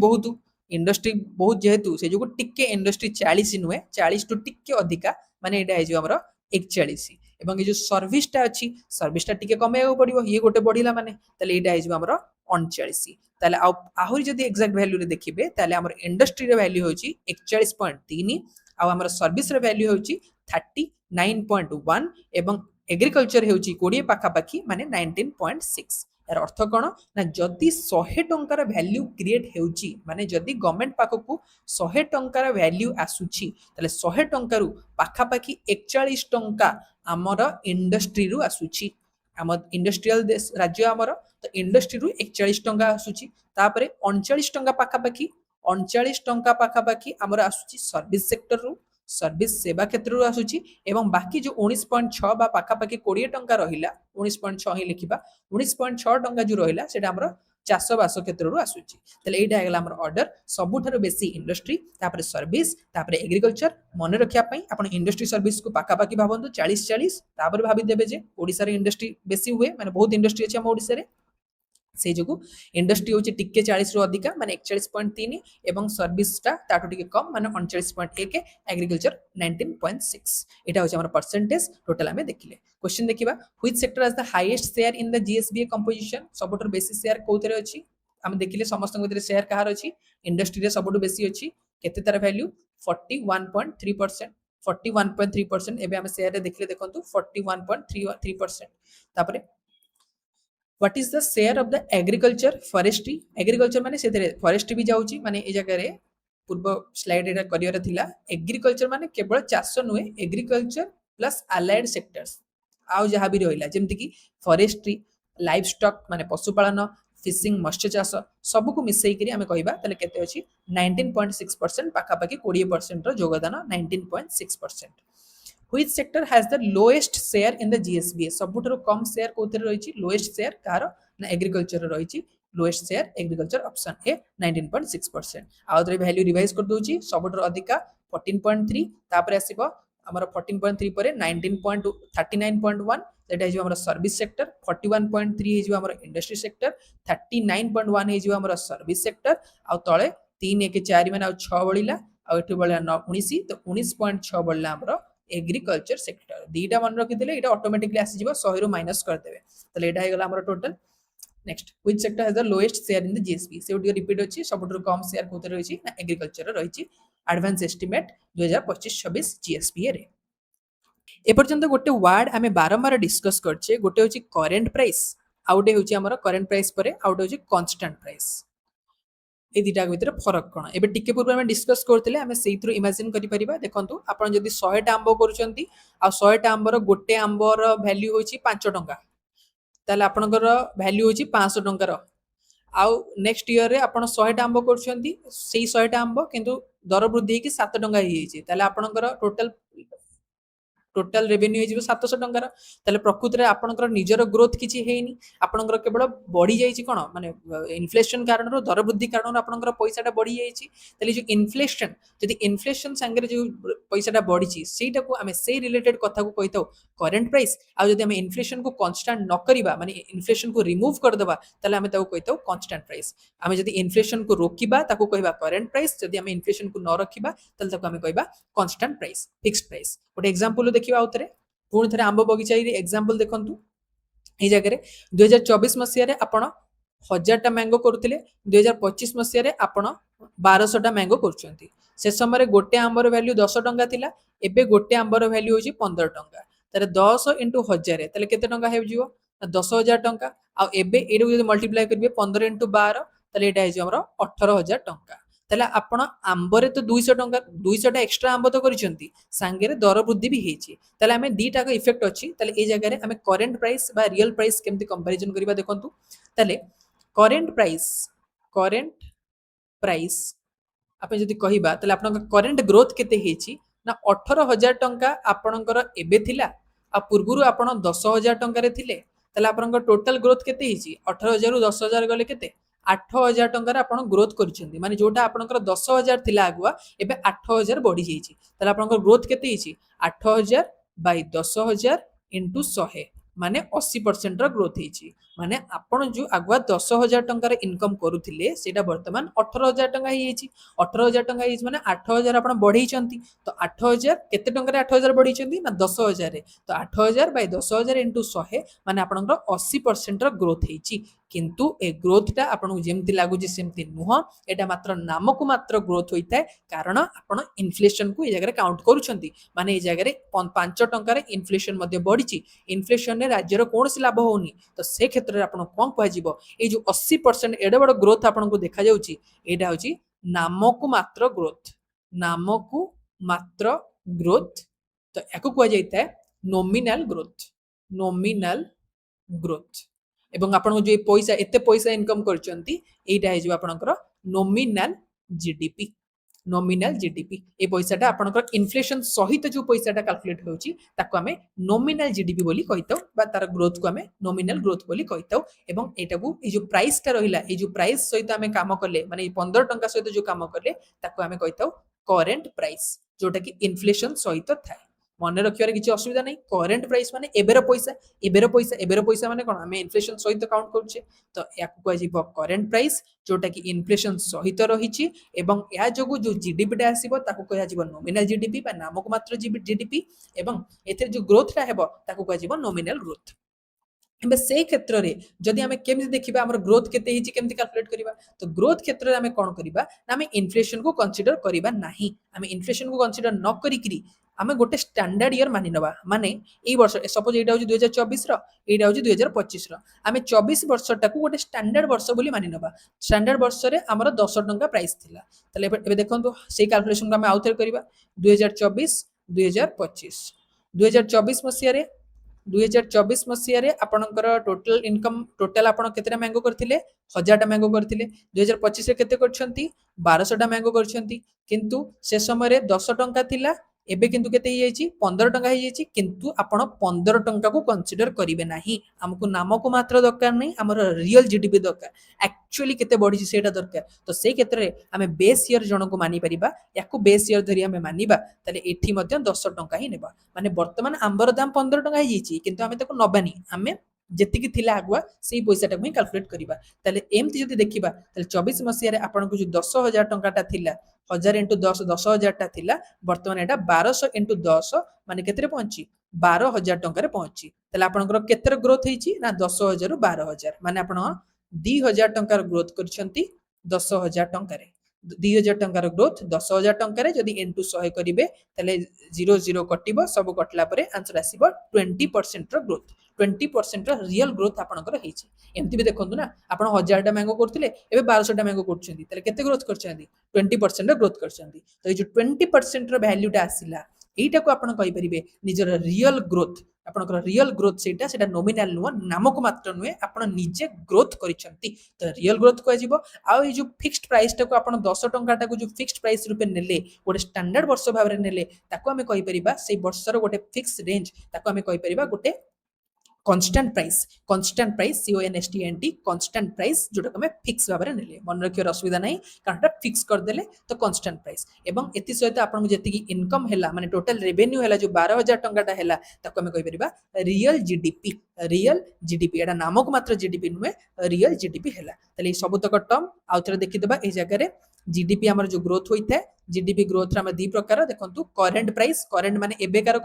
बहुत जेहेतु से जो टिके इंडस्ट्री 40 नुए 40 टू टिके अधिका माने एटा जो हमर 41 एवं ये जो सर्विस टा अछि सर्विस टा टिके कमेया पड़िबो ये गोटे बढ़िला माने तले एटा जो हमर 39 ताले आहुरी जदि एक्जेक्ट वैल्यू रे देखिबे ताले हमर इंडस्ट्री रे वैल्यू होची 41.3 आ हमर सर्विस रे वैल्यू होची 39.1 एवं एग्रीकल्चर होची 20 पाखा पाखी माने 19.6 यार अर्थ कोन ना जदि 100 टंकार वैल्यू क्रिएट हेउची माने जदि गवर्नमेंट पाखकू 100 टंकार वैल्यू आसुची ताले 100 टंकारु पाखा पाखी 41 टंका हमर इंडस्ट्री रु आसुची आम इंडस्ट्रियल देश राज्य आमर तो इंडस्ट्री रु 41 टंका आसुची तापरे 39 टंका पाखापाखी आमर आसुची सर्विस सेक्टर रु सर्विस सेवा क्षेत्र रु आसुची एवं बाकी जो 19.6 बा पाखापाखी 20 टंका रहिला 19.6 ही लिखिबा 19.6 टंका जो रहिला सेटा हमर चाषबास क्षेत्र रु आसुची तले एटा हेला हमर ऑर्डर सबुठारो बेसी इंडस्ट्री तापरे सर्विस तापरे एग्रीकल्चर मने रखिया पई आपण इंडस्ट्री सर्विस को पाखापाखी भाबंतु 40 तापरे भाबी देबे जे ओडिसा रे इंडस्ट्री बेसी हुए माने बहुत इंडस्ट्री अछि हम ओडिसा रे से जो इंडस्ट्री होची टिके 40 रु अधिका माने 41.3 एवं सर्विस टा ताटो टिके कम माने 39.1 एग्रीकल्चर 19.6 एटा होची हमर परसेंटेज टोटल हमें देखिले क्वेश्चन देखिबा which sector has the highest share in the GSVA composition सबटो बेसी शेयर कोथरे अछि हम देखिले समस्त भितर शेयर कहार अछि इंडस्ट्री रे सबटो बेसी अछि केते तार वैल्यू 41.3% 41.3% एबे हम शेयर रे देखिले देखंतु 41.33% तापरे what is the share of the agriculture forestry माने सेतरे फॉरेस्ट्री भी जाउची माने ए जगह रे पूर्व स्लाइड एटा करियर थिला एग्रीकल्चर माने केवल चाष नुए एग्रीकल्चर प्लस अलाइड सेक्टर्स आउ जहा भी रहिला जेमति कि फॉरेस्ट्री लाइव स्टॉक माने पशुपालन फिशिंग मत्स्य चाष सब को मिसई करी हमें कहबा तले केते अछि 19.6% पाखा पाखी 20% रो योगदान 19.6% Which sector has the lowest share in the GSBA सबुठरो कम शेयर कोथरे रहिछि लोएस्ट शेयर कार ना एग्रीकल्चर रहिछि lowest share agriculture option A 19.6% आउतरे वैल्यू रिवाइज कर दोछि सबुठरो अधिका 14.3 तापर आसीबो हमर 14.3 परे 39.1 दैट इज हमर सर्विस सेक्टर 41.3 इज हमर इंडस्ट्री सेक्टर 39.1 इज हमर सर्विस सेक्टर आ तळे 3 1 4 माने 6 बळिला आ एठु बळिला 19 तो 19.6 बळिला हमर एग्रीकल्चर सेक्टर দুইটা মনে রখিদেলে এটা অটোমেটিकली आसीଯିବ 100 रु माइनस करदेबे তাহলে এটা হয়ে গেল আমার total next which sector has the lowest share in the GSP से उडियो रिपीट अछि सबठुर कम शेयर कोते रहिछि ना एग्रीकल्चर रहिछि एडवांस एस्टिमेट 2025-26 जीएसपी रे ए पर्यंत गोटे वर्ड आमे बारंबार डिस्कस करछे गोटे होछि करंट प्राइस आउटे होछि हमर करंट प्राइस परे आउटे होछि कांस्टेंट प्राइस ए दिटा भितर फरक कोन एबे टिके पूर्व आमे डिस्कस करथिले आमे सेइथरो इमेजिन करि परिबा देखंतु आपण जदि 100 टा आंबो करूचंती आ 100 टा आंबर गोटे आंबर वैल्यू होछि 5 टंका ताले आपनकर वैल्यू होछि 500 टंकार आउ नेक्स्ट ईयर रे आपण 100 टा आंबो करछंती सेही 100 टा आंबो किंतु दर वृद्धि की 7 टंका हि हिछि ताले आपनकर टोटल रेवेन्यू हो 700 टंकार ताले प्रकृत रे आपनकर निजर ग्रोथ किछि हेइनी आपनकर केवल बढ़ी जाईछि कोन माने इन्फ्लेशन कारण रो दर वृद्धि कारण रो आपनकर पैसाटा बढ़ी जाईछि ताले जो इन्फ्लेशन जदि इन्फ्लेशन संगे जो पैसाटा बढ़िछि सेटा को हमें से रिलेटेड कथा को कहितो करंट प्राइस आ जदि हमें इन्फ्लेशन को कांस्टेंट न करिबा माने इन्फ्लेशन को रिमूव कर देबा ताले हमें ताको कहितो कांस्टेंट प्राइस हमें जदि इन्फ्लेशन को रोकिबा ताको कहिबा करंट प्राइस जदि हमें इन्फ्लेशन को न रखिबा ताले ताको हमें कहिबा कांस्टेंट प्राइस फिक्स्ड प्राइस गोटे एग्जांपल देखिबा आउतरे पुणी थे आंब बगीचा एग्जांपल देखंतु ए जगह रे 2024 मसिया रे आपण 1000 टा मैंगो करूथिले 2025 मसिया रे आपण 1200 टा मैंगो करूचंती से समय रे गोटे आंबर वैल्यू 10 टंका थिला एबे गोटे आंबर वैल्यू होची 15 टंका तारे 10 into 1000 ताले केते टंका हे जिवो 10000 टंका आ एबे एडू जदि मल्टीप्लाई करबे 15 into 12 ताले एटा हे जे हमरो 18000 टंका ताले आपण आंबरे तो 200 टंका 200 टा एक्स्ट्रा आंब तो करिसंती सांगे रे दर वृद्धि भी हेछि ताले हमें दीटा का इफेक्ट अछि ताले ए जगह रे हमें करंट प्राइस बा रियल प्राइस केमति कंपैरिजन करिबा देखंतु ताले करंट प्राइस आपन जदि कहिबा ताले आपन करंट ग्रोथ केते हेछि ना 18000 टंका आपनकर एबे थिला आ पूर्वरु आपण 10000 टंका रे थिले ताले आपनकर टोटल ग्रोथ केते हेछि 18000 रु 10000 गले केते 8000 टंकार आपण ग्रोथ करिसेंती माने जोटा आपनकर 10000 थिला आगुआ एबे 8000 बढ़ी जाईछि ताले आपनकर ग्रोथ केते हिछि 8000 बाय 10000 into 100 माने 80% रो ग्रोथ हिछि माने आपण जो आगुआ 10000 टंकार इनकम करूथिले सेटा वर्तमान 18000 टंका हि हिछि 18000 टंका हिछि माने 8000 आपण बढ़ेइचंती तो 8000 केते टंका रे 8000 बढ़ेइचंती ना 10000 रे तो 8000 बाय 10000 into 100 माने आपनकर 80% रो ग्रोथ हिछि किंतु ए ग्रोथटा आपन जेमति लागु जे सेमति नुह एटा मात्र नामको मात्र ग्रोथ होइताय कारण आपन इन्फ्लेशन को ए जगह रे काउंट करूछंती माने ए जगह रे 5 टंका रे इन्फ्लेशन मध्ये बढ़िछि इन्फ्लेशन ने राज्य रो कोनसी लाभ होउनी तो से क्षेत्र रे आपन कोन कहै जिवो ए जो 80% एडे बड़ ग्रोथ आपन को देखा जाउछि एटा होछि नामको मात्र ग्रोथ तो एको कहै जाइताय नॉमिनल ग्रोथ एवं आपण जो पैसा एते पैसा इनकम करचंती एटा हे जो आपनकर नॉमिनल जीडीपी ए पैसाटा आपनकर इन्फ्लेशन सहित जो पैसाटा कैलकुलेट होउची ताको हमें नॉमिनल जीडीपी बोली कहिताउ बा तार ग्रोथ को हमें नॉमिनल ग्रोथ बोली कहिताउ एवं एटा को ए जो प्राइस ता रहिला ए जो प्राइस सहित हमें काम करले माने 15 टंका सहित जो काम करले ताको हमें कहिताउ करंट प्राइस जोटा कि इन्फ्लेशन सहित थाए मन रखिबार किछि असुविधा नहीं करंट प्राइस माने एबेर पैसा माने कोन हमें इन्फ्लेशन सहित काउंट करछे तो याकु कहै जिवो करंट प्राइस जोटा कि इन्फ्लेशन सहित रहिछि एवं या जोगु जो जीडीपी टा आसीबो ताकु कहै जिवो नॉमिनल जीडीपी बा नामक मात्र जीडीपी एवं एते जो ग्रोथ टा हेबो ताकु कहै जिवो नॉमिनल ग्रोथ एबे से क्षेत्र रे जदि हमें केमि देखिबा हमर ग्रोथ केते हिछि केमति कैलकुलेट करिबा तो ग्रोथ क्षेत्र रे हमें कोन करिबा ना हमें इन्फ्लेशन को कंसीडर करिबा नाही हमें इन्फ्लेशन को कंसीडर न करिकरी आमे गोटे स्टैंडर्ड ईयर मानि नबा माने ए वर्ष सपोज एटा होची 2024 रो एटा होची 2025 रो आमे 24 वर्ष टाकू गोटे स्टैंडर्ड वर्ष बोली मानि नबा स्टैंडर्ड वर्ष रे हमर 10 टंका प्राइस थिला तले एबे देखंतु सेही कैलकुलेशन को आमे आउथर करबा 2024 2025 2024 मसिया रे 2024 मसिया रे आपनकर टोटल इनकम टोटल आपण केतेटा मैंगो करथिले 1000 टा मैंगो करथिले 2025 रे केते करछंती 1200 टा मैंगो करछंती किंतु से समय रे 10 टंका थिला एबे किंतु केते ही जाईची 15 टंका ही जाईची किंतु आपण 15 टंका को कंसीडर करिवे नाही हमकु नाम को मात्र दरकार नहीं हमर रियल जीडीपी दरकार एक्चुअली केते बढ़ी सेटा दरकार तो से क्षेत्र रे हमें बेस ईयर जण को मानि परिबा याकु बेस ईयर धरि हमें मानिबा तले एठी मध्ये 10 टंका ही नेबा माने वर्तमान आंबर दाम 15 टंका ही जाईची किंतु हमें ताको नबानी हमें ଯେତିକି ଥିଲା ଆଗୁଆ ସେଇ ପଇସାଟାକୁ ହିଁ କାଲକୁଲେଟ୍ କରିବା। ତାହେଲେ ଏମିତି ଯଦି ଦେଖିବା ତାହେଲେ 24 ମସିହାରେ ଆପଣଙ୍କୁ ଯେଉଁ 10,000 ଟଙ୍କାଟା ଥିଲା 1000 ଇଣ୍ଟୁ 10 10,000ଟା ଥିଲା ବର୍ତ୍ତମାନ ଏଇଟା 1200 ଇଣ୍ଟୁ 10 ମାନେ କେତେରେ ପହଞ୍ଚି 12,000 ଟଙ୍କାରେ ପହଞ୍ଚି। ତାହେଲେ ଆପଣଙ୍କର କେତେର ଗ୍ରୋଥ ହେଇଛି ନା 10,000 ରୁ 12,000 ମାନେ ଆପଣ 2,000 ଟଙ୍କାର ଗ୍ରୋଥ କରିଛନ୍ତି 10,000 ଟଙ୍କାରେ। 2,000 ଟଙ୍କାର ଗ୍ରୋଥ 10,000 ଟଙ୍କାରେ ଯଦି ଇଣ୍ଟୁ 100 କରିବେ ତାହେଲେ 0 କଟିବ ସବୁ କଟିଲା ପରେ ଆନ୍ସର ଆସିବ 20% ର ଗ୍ରୋଥ। 20% ର ରିଅଲ ଗ୍ରୋଥ ଆପଣଙ୍କର ହେଇଛି। ଏମିତି ବି ଦେଖନ୍ତୁ ନା ଆପଣ 1000ଟା ମ୍ୟାଙ୍ଗୋ କରୁଥିଲେ ଏବେ 1200ଟା ମ୍ୟାଙ୍ଗୋ କରୁଛନ୍ତି ତାହେଲେ କେତେ ଗ୍ରୋଥ କରିଛନ୍ତି 20% ର ଗ୍ରୋଥ କରିଛନ୍ତି। ତ ଏଇ ଯୋଉ 20% ର ଭ୍ୟାଲ୍ୟୁଟା ଆସିଲା এইটাକୁ ଆପଣ କହିପାରିବେ ନିଜର ରିଅଲ ଗ୍ରୋଥ। ଆପଣଙ୍କର ରିଅଲ ଗ୍ରୋଥ ସେଇଟା ନୋମିନାଲ ନୁହଁ ନାମକୁ ମାତ୍ର ନୁହେଁ ଆପଣ ନିଜେ ଗ୍ରୋଥ କରିଛନ୍ତି ତ ରିଅଲ ଗ୍ରୋଥ କୁହାଯିବ। ଆଉ ଏଇ ଯୋଉ ଫିକ୍ସଡ ପ୍ରାଇସଟାକୁ ଆପଣ 10 ଟଙ୍କାଟାକୁ ଯୋଉ ଫିକ୍ସଡ ପ୍ରାଇସ ରୂପେ ନେଲେ ଗୋଟେ ଷ୍ଟାଣ୍ଡାର୍ଡ ବର୍ଷ ଭାବରେ ନେଲେ ତାକୁ ଆମେ କହିପାରିବା ସେଇ ବର୍ଷର ଗୋଟେ ଫିକ୍ସ ରେଞ୍ଜ ତାକୁ ଆମେ କହିପାରିବା ଗୋଟେ constant price CONSTANT constant price जोटा आम फिक्स भाव में नेले मन रखिए असुविधा नहीं कारण फिक्स करदे तो कन्स्टांट प्राइस एवं एति सहित आपको जी इनकम है माने टोटल रेवेन्यू है जो 12,000 टंकाटा है ताको आम कहीपर रियल जीडीपी एटा नामक मात्र जीडीपी नुहे रियल जीडीपी है सबुतक टर्म आउ थे देखीदे ये जगह जीडीपी आमर जो ग्रोथ होता है जीडीपी ग्रोथ आम दी प्रकार देखो करेन्ट प्राइस करेन्ट माने एबेकार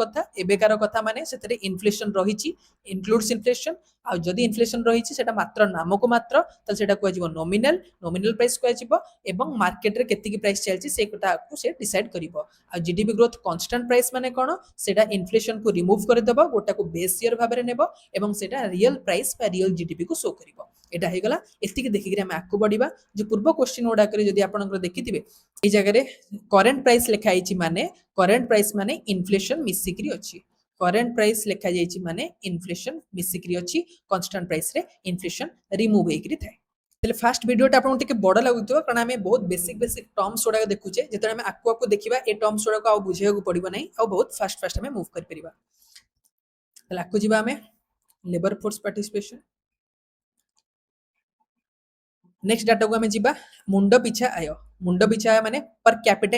कथा माने से इनफ्लेशन रही इनक्लूड्स इनफ्लेशन आ जदि इनफ्लेशन रही सेटा मात्र नामको मात्र तो सेटा कहजिवो नॉमिनल प्राइस कहजिवो एवं मार्केट रे केतिकी प्राइस चलछि सेटा को से डिसाइड करिवो। आ जीडीपी ग्रोथ कांस्टेंट प्राइस माने कोन सेटा इनफ्लेशन को रिमूव कर देबो गोटा को बेस ईयर भाबे रे नेबो एवं सेटा रियल प्राइस बा रियल जीडीपी को शो करिवो। एटा हे गला एतिकी देखि हम आकु बढ़िबा जो पूर्व क्वेश्चन गुडा करे जदि आपनकर देखिथिबे ए जगह रे करेंट प्राइस लिखा आइछि माने करेंट प्राइस माने इनफ्लेशन मिसिकरी अछि करेंट प्राइस लिखा जाइछि माने इनफ्लेशन मिसिकरी अछि कांस्टेंट प्राइस रे इनफ्लेशन रिमूव हेकरी थाए। तेले फास्ट वीडियोटा आपन टिके बड़ लागुतो कारण हमें बहुत बेसिक टर्म्स गुडा देखुचे जेते हमें आकु देखिबा ए टर्म्स गुडा को आ बुझेया को पड़िबो नै आ बहुत फास्ट हमें मूव कर परिबा। तले आकु जिबा हमें labour force participation next data को हमें जीवा मुंड पिछा आय माने पर कैपिटा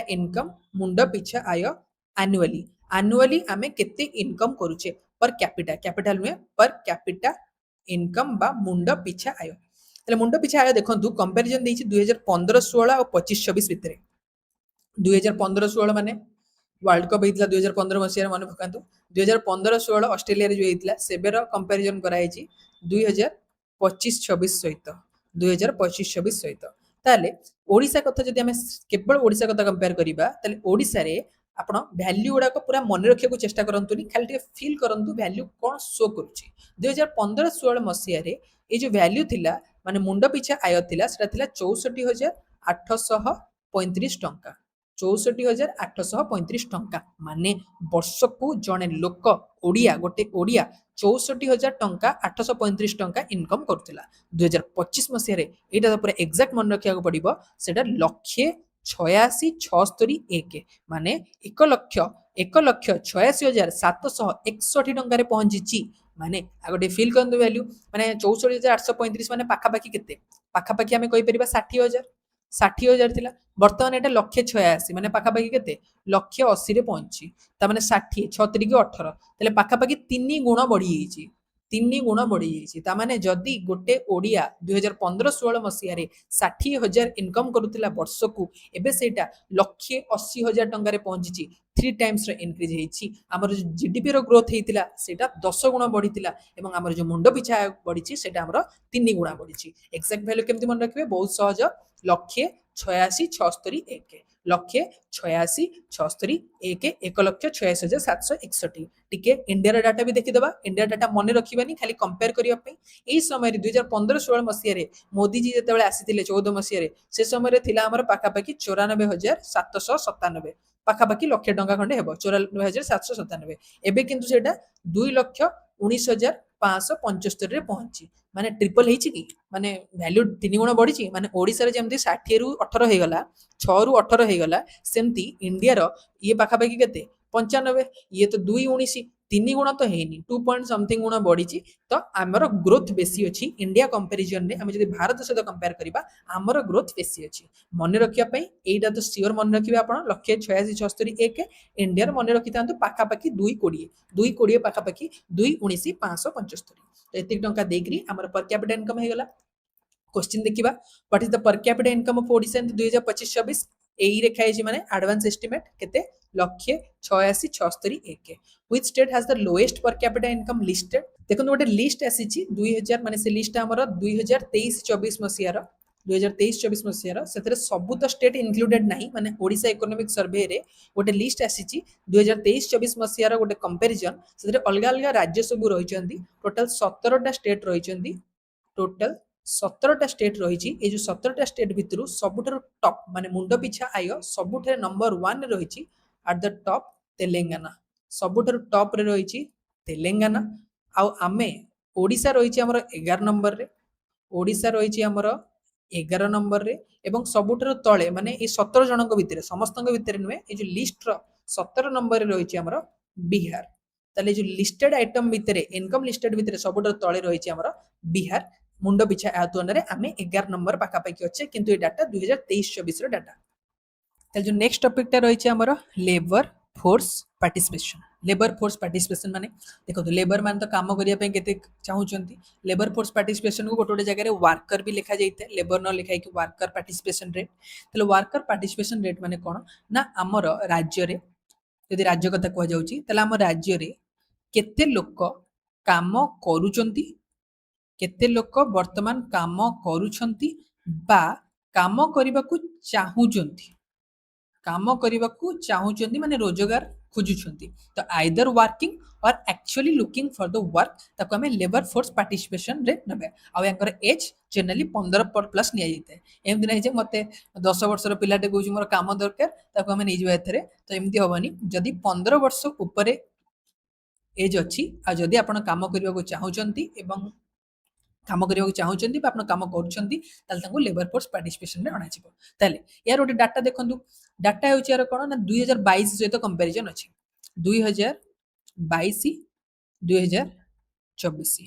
इनकम मुंड पिछा आय एनुअली आमे केते इनकम करूचे पर कैपिटल नुहे पर कैपिटा इनकम बा मुंड पिछा आय। तले मुंड पिछा आय देखंतु कंपैरिजन देछि 2015-16 और 25-26 भितरे 2015-16 माने वर्ल्ड कप हेतला 2015 मसिया मन पकांतु 2015-16 ऑस्ट्रेलिया रे जो हेतला सेबेर कंपैरिजन कराइछि 2025-26 सहित 2025-26 सहित ताले ओडिसा कथा जदि हमें केवल ओडिसा कथा कंपेयर करिबा ताले ओडिसा रे आपण वैल्यू गुडा को पूरा मन रखिया को चेष्टा करंतुनी खाली टिके फील करंतु वैल्यू कोन शो करूची 2015-16 मसिया रे ए जो वैल्यू थिला माने मुंड पिछा आय थिला सेटा थिला 64,835 टंका 64,835 टंका माने वर्ष को जने लोक ओडिया गोटे ओडिया 64,000 टंका 835 टंका इनकम करथिला 2025 मसिया रे एटा पूरा एग्जैक्ट मन रखिया को पड़िबो सेटा लक्षे 86,661 माने 1,86,761 टंका पहुंची माने आगोटे फिल करन वैल्यू माने 64,835 माने पाखापाखी केते पाखापाखी आमे कहि परिबा 60,000 थिला वर्तमान एटा 1,86,000 माने पाखापाखी केते 1,80,000 रे पहुंची ता माने 60 36 की 18 तले पाखापाखी 3 गुण बढ़ी जाईची 3 गुण बढ़ी जाईची ता माने जदी गोटे ओडिया 2015-16 मसिया रे 60,000 इनकम करूतिला वर्ष को एबे सेटा 1,80,000 टंका रे पहुंची 3 टाइम्स रे इंक्रीज हेची हमर जो जीडीपी रो ग्रोथ हेतिला सेटा 10 गुण बढ़ीतिला एवं हमर जो मुंड पिछा बढ़ीची सेटा हमर 3 गुण बढ़ीची। एक्जेक्ट वैल्यू केमति मन रखिबे बहुत सहज 1,86,661 1,86,661 1,86,761 टिके इंडिया डाटा भी देखि दबा इंडिया डाटा मन रखिबानी खाली कंपेयर करिया पे एई समय रे 2015-16 मसिया रे मोदी जी जेतेबेले आसीतिले 14 मसिया रे से समय रे थिला हमर पाखापाखी 94,797 पाखापाखी लक्ष टंका खंडे हेबो 94,797 एबे किंतु सेटा 2,19,575 रे पहुंची माने ट्रिपल हेची कि माने वैल्यू 3 गुण बढ़ी माने ओडिसा रे जेमति 60 रु 18 हे गला 6 रु 18 हे गला सेमति इंडिया रो ये पाखापाखी केते 95 ये तो 2,19 ତିନି ଗୁଣ ତ ହେଇନି, 2 ପଏଣ୍ଟ ସମଥିଙ୍ଗ ଗୁଣ ବଢିଛି। ତ ଆମର ଗ୍ରୋଥ ବେଶୀ ଅଛି ଇଣ୍ଡିଆ କମ୍ପାରିଜନରେ। ଆମେ ଯଦି ଭାରତ ସହିତ କମ୍ପେୟାର କରିବା ଆମର ଗ୍ରୋଥ ବେଶୀ ଅଛି। ମନେ ରଖିବା ପାଇଁ ଏଇଟା ତ ସିଓର ମନେ ରଖିବେ ଆପଣ, 1,86,76,1 ଇଣ୍ଡିଆର ମନେ ରଖିଥାନ୍ତୁ ପାଖାପାଖି 220, 220 ପାଖାପାଖି 219,575। ତ ଏତିକି ଟଙ୍କା ଦେଇକିରି ଆମର ପର କ୍ୟାପିଟା ଇନକମ୍ ହେଇଗଲା। क्वेश्चन देखिबा, what is the per capita income of Odisha in 2025-26 एई रेखा है माने एडवांस एस्टिमेट केते 1,86,76,1 which state has the lowest per capita income listed. देखो गोटे लिस्ट आसीची 2000 माने से लिस्ट हमर 2023-24 मसिया रो 2023-24 मसिया रो सेतरे सब तो स्टेट इंक्लूडेड नाही माने ओडिशा इकोनॉमिक सर्वे रे गोटे लिस्ट आसीची 2023-24 मसिया रो गोटे कंपैरिजन सेतरे अलग अलग राज्य सब रहि चंदी। टोटल 17 टा स्टेट रहि चंदी। टोटल 17टा स्टेट रही। ये जो 17टा स्टेट भितर सबुठार टॉप माने मुंड पिछा आय सबुठार नंबर 1 रही एट द टॉप तेलंगाना। सबुठार टॉप रे रही तेलंगाना। आउ आमे ओडिशा रही हमर 11 नंबर रे। ओडिशा रही हमर 11 नंबर रे एवं सबुठार तळे माने ए 17 जनक भितर समस्तक भितर नुहे ए जो लिस्ट रो 17 नंबर रे रही हमर बिहार। ताले जो लिस्टेड आइटम भितर इनकम लिस्टेड भितर सबुठार तळे रही हमर बिहार। मुंड पिछा या तुलना आम 11 नंबर पाखापाखि अच्छे किंतु ये डाटा 2023-24 डाटा। जो नेक्स्ट टॉपिकटा रही आमर labour force participation. Labour force participation माने देखो लेबर मान तो काम करने के चाहूँगी। लेबर फोर्स पार्टिसिपेशन को गोटे गोटे जगह वर्कर भी लिखा जाए लेबर न लिखाई कि वर्कर पार्टिसिपेशन रेट। तो वर्कर पार्टिसिपेशन रेट माने कौन ना आमर राज्य रे यदि राज्य कथा कह जाऊँगी आम राज्य रे केते लोक काम करूचंती केते लोक वर्तमान काम करूछंती बा काम करने को चाहूचंती काम करने को चाहूचंती माने रोजगार खोजुछंती। तो आइदर वर्किंग और actually looking for the work ताको हमें लेबर फोर्स पार्टिसिपेशन रे नबे। आ यांकर एज जनरली 15 प्लस निया जायते। एमति नै जे मते 10 वर्षर पिलाटे कहूची मोर काम दरकार ताको हमें नै जवा एथरे। तो एमति होबनी जदी 15 वर्ष ऊपर एज अछि आ जदी आपण काम करबा को चाहूचंती एवं काम करने चाहूँगी आप काम कर लेबर फोर्स पार्टिसिपेशन में अणाजी। यार गोटे डाटा देखो डाटा हूँ यार कौन ना 2022 सहित कंपेरिजन अच्छे 2022 2024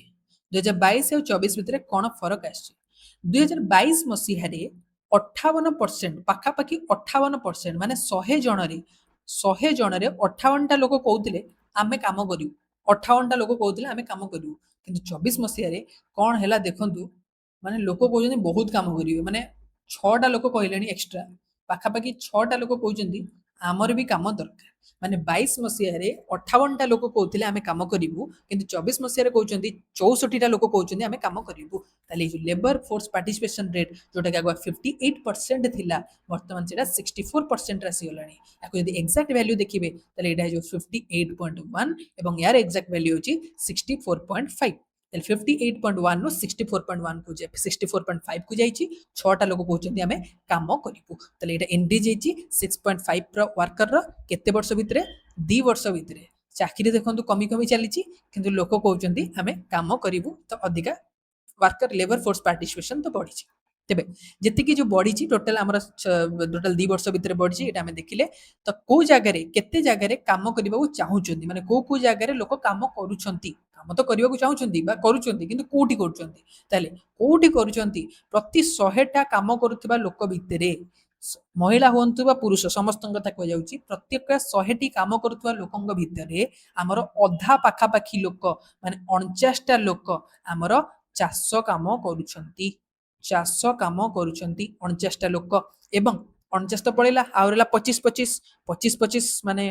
2022 और 24 भितर कौन फरक आस 2022 मसीह 58% पाखापाखि 58% माने 100 जन 58टा लोक कहते आम कम करूँ 58टा लोक कहते आम कम करूँ कि 24 मसीह कौन है देखु माने लोक कहते बहुत कम करेंगे माने 6टा लोक कहले एक्सट्रा पाखापाखि 6टा लोक कहते आमर भी कम दरकार माने 22 मसीह 58टा लोक कहते आम कम करूँ कि 24 मसीह कहते 64टा लोक कहते आम कम करूँ। लेबर फोर्स पार्टिसिपेशन रेट जोटा कि आगे 58% थिला वर्तमान से 64% आसीगला। यदि एक्जाक्ट वैल्यू देखिए तो ये 58.1 एवं यार एक्जाक्ट वैल्यू होची 64.5। 58.1 नु 64.1 को 64.5 को जाइए 6टा लोक कहते आम काम करूँ। तो ये एनडी जाइए 6.5 वर्कर केते वर्ष भितर 2 वर्ष भितर चाकरी देखो कमी कमी चली किंतु लोक कहते आम काम करूँ। तो अधिका वर्कर लेबर फोर्स पार्टिसिपेशन तो बढ़ी तेबे जी जो बढ़ी टोटाल आम टोटाल 2 वर्ष भितर बढ़ी ये आम देखिले। तो कौ जगार केते जगार काम करने को चाहूँगी माने कौ जगार लोक काम करुछंती काम तो करने को चाहूँगी करुछंती किंतु कोठी करुछंती ताले कोठी करुछंती प्रति 100टा काम करुवा लोक भितर महिला हुंतु बा पुरुष समस्त कथा कह जाउची प्रत्येक 100टी काम करुवा लोकंग भितर आमर अधा पाखापाखि लोक माने 49टा लोक आमर चाष काम करुछंती चाष काम करुछंती 49टा लोक एवं 49 तो पड़ेगा आउरला 25 माने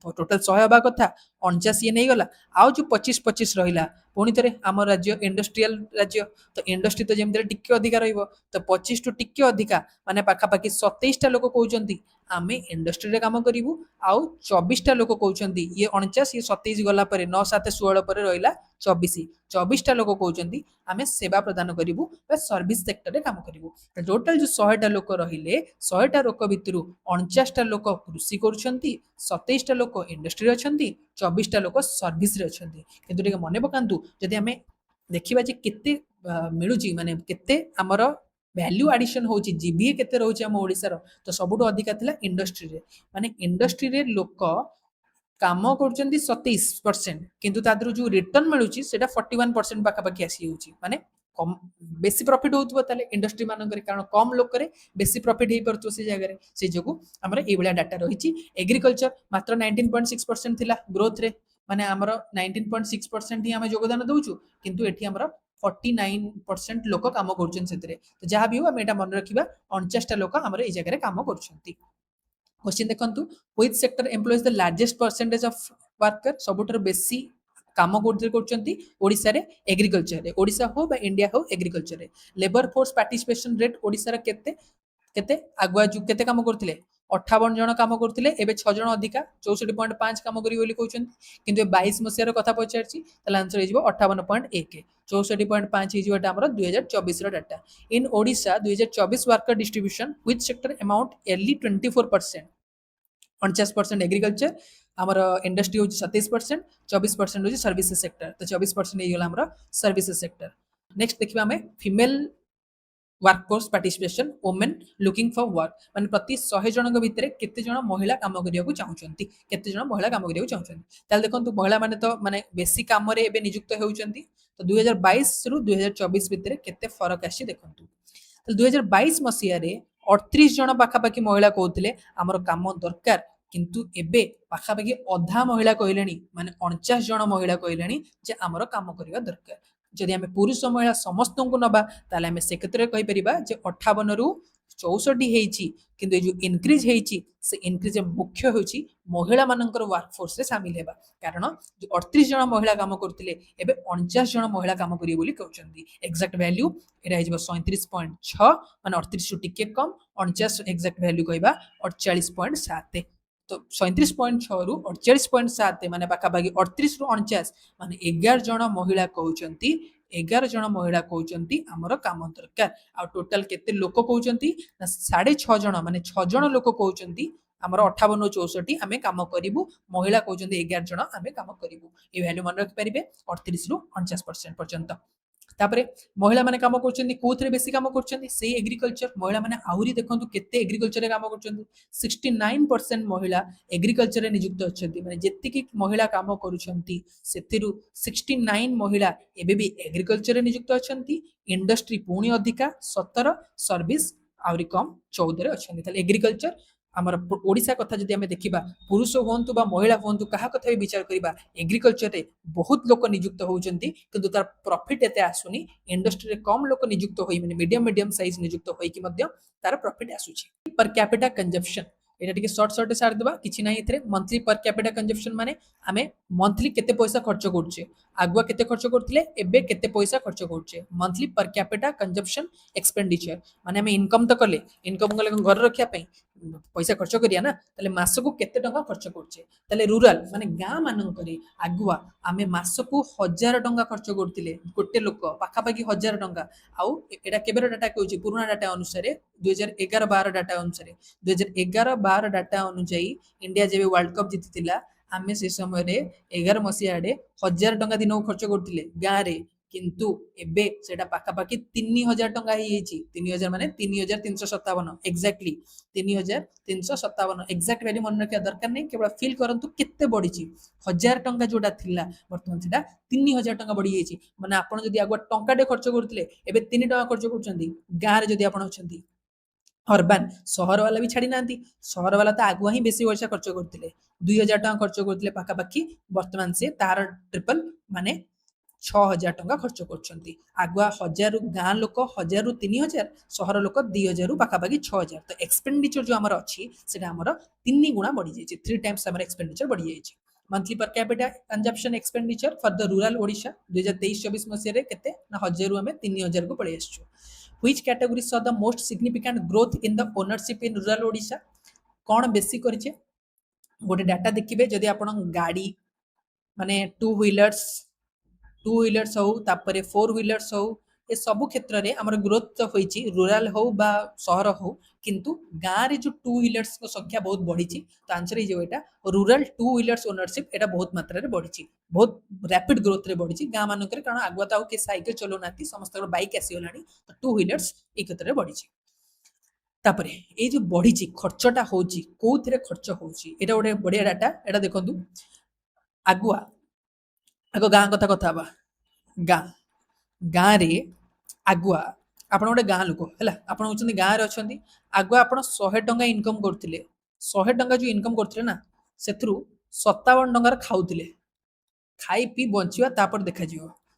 टोटाल 100 हवा कथा 49 ये नहीं गला आउ जो 25 रहिला पुणी थे आम राज्य इंडस्ट्रियल राज्य तो इंडस्ट्री तो जमी टिके अधिका रही तो 25 टू टिके अधिका माने पाखापाखि 27टा लोक कहते आम इंडस्ट्री रे काम करूँ आउ 24टा लोक कहते ये 49 ये 27 गला 9 7 16 पर रहा 24टा लोक कहते आम सेवा प्रदान करूँ सर्विस सेक्टर रे काम करूँ। टोटाल जो 100टा लोक रहिले 100टा लोक भितर 49टा लोक कृषि करुछंती 27टा लोक इंडस्ट्री अच्छी 24टा लोक सर्विस रे अच्छी। किंतु मन पकातु जदि आम देखा केते मिलूची माने केते आमर वैल्यू एडिशन होची जीबीए केते रहउची हम ओडिसा रो तो सबुठो अधिका थिला इंडस्ट्री रे माने इंडस्ट्री रे लोक काम କରୁଛନ୍ତି 27% କିନ୍ତୁ ତା ଦେହରୁ ଯୋଉ ରିଟର୍ନ ମିଳୁଛି ସେଟା 41% ପାଖାପାଖି ଆସି ଯାଉଛି ମାନେ କମ ବେଶୀ ପ୍ରଫିଟ ହଉଥିବ ତାହେଲେ ଇଣ୍ଡଷ୍ଟ୍ରି ମାନଙ୍କରେ କାରଣ କମ ଲୋକରେ ବେଶୀ ପ୍ରଫିଟ ହେଇପାରୁଥିବ ସେ ଜାଗାରେ ସେଇ ଯୋଗୁଁ ଆମର ଏଇଭଳିଆ ଡାଟା ରହିଛି ଏଗ୍ରିକଲଚର ମାତ୍ର 19.6% ଥିଲା ଗ୍ରୋଥରେ ମାନେ ଆମର 19.6% ହିଁ ଆମେ ଯୋଗଦାନ ଦଉଛୁ କିନ୍ତୁ ଏଠି ଆମର 49% ଲୋକ କାମ କରୁଛନ୍ତି ସେଥିରେ ତ ଯାହା ବି ହଉ ଆମେ ଏଇଟା ମନେ ରଖିବା 49ଟା ଲୋକ ଆମର ଏଇ ଜାଗାରେ କାମ କରୁଛନ୍ତି क्वेश्चन देखंतु which sector employs the largest percentage of worker सबुठार बेसी काम कोठे करछंती ओडिसा रे एग्रीकल्चर रे ओडिसा हो बा इंडिया हो एग्रीकल्चर रे labour force participation rate Odisha रे केते केते आगुआ जु केते काम करथिले 58 जन काम करथिले एबे 6 जन अधिका 64.5 काम करी बोली कहउछंती किंतु 22 मसिया रो कथा पचारछि तले आंसर हे जिवो 58.1 64.5 हे जिवो हमर 2024 रो data in Odisha 2024 worker distribution which sector amount early 24% 49% agriculture आमर इंडस्ट्री हूँ 27% 24% हूँ सर्विसेज सेक्टर तो 24% होगा सर्विसेज सेक्टर नेक्स्ट देखिए आम female workforce participation women looking for work माने प्रति 100 जन भितर केते जन महिला काम करिया को चाहउछंती केते जन महिला काम करिया को चाहउछंती ताल देखंतु महिला माने तो माने बेसी काम रे एबे नियुक्त हेउछंती तो 2022 रु 2024 भितर केते फरक आसी देखंतु तो 2022 मसिया रे 38 जन पाखापाखि महिला कहते आमर काम दरकार किंतु एबे पाखापाखि अधा महिला कहलेनी माने 49 जन महिला कहलेनी जे आमर काम करिया दरकार जदि आम पुरुष महिला समस्त को नबा ताले आम से क्षेत्र में कहीपर जे 58 रु 64 होती किंतु जो इनक्रिज होती से इनक्रिज मुख्य हूँ महिला मानकर वर्कफोर्स रे शामिल होगा कारण जो 38 जन महिला काम करते एबे 49 जन महिला काम करिए बोली कहउछंती एक्जाक्ट वैल्यू एटा हिजबो 37.6 माने 38 रु टिके कम 49 एक्जाक्ट वैल्यू कहबा 48.7 तो 37.6 रु 48.7 माने पाखापाखि 38 रु 49 माने 11 जन महिला कहउछंती 11 जन महिला कहउछंती हमर काम दरकार आ टोटल केते लोक कहउछंती ना 6.5 जन माने 6 जन लोक कहउछंती हमर 58 रु 64 आमे काम करिवु महिला कहउछंती 11 जन आमे काम करिवु ए वैल्यू मन रखि परिबे 38 रु 49% पर्यंत तापरे महिला माने काम करछंती कोथरे बेसी काम करछंती से एग्रीकल्चर महिला माने आहुरी देखंतु केते एग्रीकल्चर रे काम करछंती 69% महिला एग्रीकल्चर रे नियुक्त अछंती माने जेतिकी महिला काम करूछंती सेथिरु 69 महिला एबे भी एग्रीकल्चर रे नियुक्त अछंती इंडस्ट्री पुणी अधिका 17 सर्विस आउरी कम 14 रे अछंती ताले एग्रीकल्चर आमर ओडिशा कथा जदि आमे देखिबा पुरुष हुंतु बा महिला हुंतु कहा कथा भी विचार करिबा एग्रीकल्चर रे बहुत लोक नियुक्त होउचंती किंतु तार प्रॉफिट एते आसुनी इंडस्ट्री रे कम लोक नियुक्त होई माने मीडियम साइज नियुक्त होई कि मध्य तार प्रॉफिट आसुची पर कैपिटा कंजम्पशन एटा टिके शॉर्ट सार देबा किछि नाही एथरे मंथली पर कैपिटा कंजम्पशन माने आमे मंथली केते पैसा खर्च करछे आगुआ केते खर्च करथिले एबे केते पैसा खर्च करछे monthly per capita consumption expenditure माने आमे इनकम तो कले इनकम कले घर रखिया पई पैसा खर्च करिया ना ताले मासको केते टंका खर्च करछे ताले रूरल माने गां मानकरे आगुआ आमे मासको 1000 टंका खर्च करथिले गोटे लोक पाखापाखि 1000 टंका आउ एटा केबेर डाटा कहउची पुराना डाटा अनुसार 2011-12 डाटा अनुसार 2011-12 डाटा अनुसार इंडिया जेबे वर्ल्ड कप जीतितिला आमे से समय रे 11 मसिया रे 1000 टंका दिन खर्च करथिले गां रे किंतु एबे सेटा पाखापाखि 3000 टंका ही हेची 3000 माने 3357 एक्जेक्टली 3357 एक्जाक्ट वैल्यू मन रखिया दरकार नहीं केवल फील करंतु केते बढीची 1000 टंका जोटा थिला वर्तमान सेटा 3000 टंका बढी जायछि माने आपण जदि आगु टंका डे खर्च करथिले एबे 3 टंका खर्च करछंती गां रे जदि आपण अछंती अर्बान सहर वाला भी छाड़ी नांती सहर वाला तो आगुआ ही बेसी पैसा खर्च करथिले 2000 टंका खर्च करथिले पाखापाखि वर्तमान से तार ट्रिपल माने 6000 टंका खर्च करछंती आगुआ 1000 रु गां लोक 1000 रु 3000 सहर लोक 2000 रु पाखापाखि 6000 तो एक्सपेंडिचर जो हमर अछि सेटा हमर 3 गुणा बढ़ी जायछि 3 टाइम्स हमर एक्सपेंडिचर बढ़ी जायछि monthly per capita consumption expenditure for the rural Odisha 2023-24 मसिया रे केते ना 1000 रु हमें 3000 को पळे आछछु which category saw the most significant growth in the ownership in rural Odisha कोन बेसी करिचे गोटे डाटा देखिबे जदि आपण गाड़ी माने टू व्हीलर्स हो तापरे फोर व्हीलर्स हो ए सब क्षेत्र रे हमर ग्रोथ तो होईची रूरल हो बा शहर हो किंतु गां रे जो टू व्हीलर्स को संख्या बहुत बढ़ीची तो आंसर ही जो एटा रूरल टू व्हीलर्स ओनरशिप एटा बहुत मात्रा रे बढ़ीची बहुत रैपिड ग्रोथ रे बढ़ीची गां मानकर कारण आगुआ ताऊ के साइकिल चलो नाती समस्त बाइक आसी होलानी तो टू व्हीलर्स ए क्षेत्र रे बढ़ीची तापरे ये जो बढ़ी खर्चटा होची कोउथिरे खर्च होची एटा गोटे बढ़िया डाटा एटा देखंतु आगुआ आगो गाँ कथा कथा बा गाँ गाँ रे आगुआ आपण गोटे गाँ लोक है आप गाँव में अच्छा आगुआ आप 100 टंका इनकम करते 100 टंका जो इनकम करते ना से 57 टंकार खाऊले खाई पी बंचा तापर देखा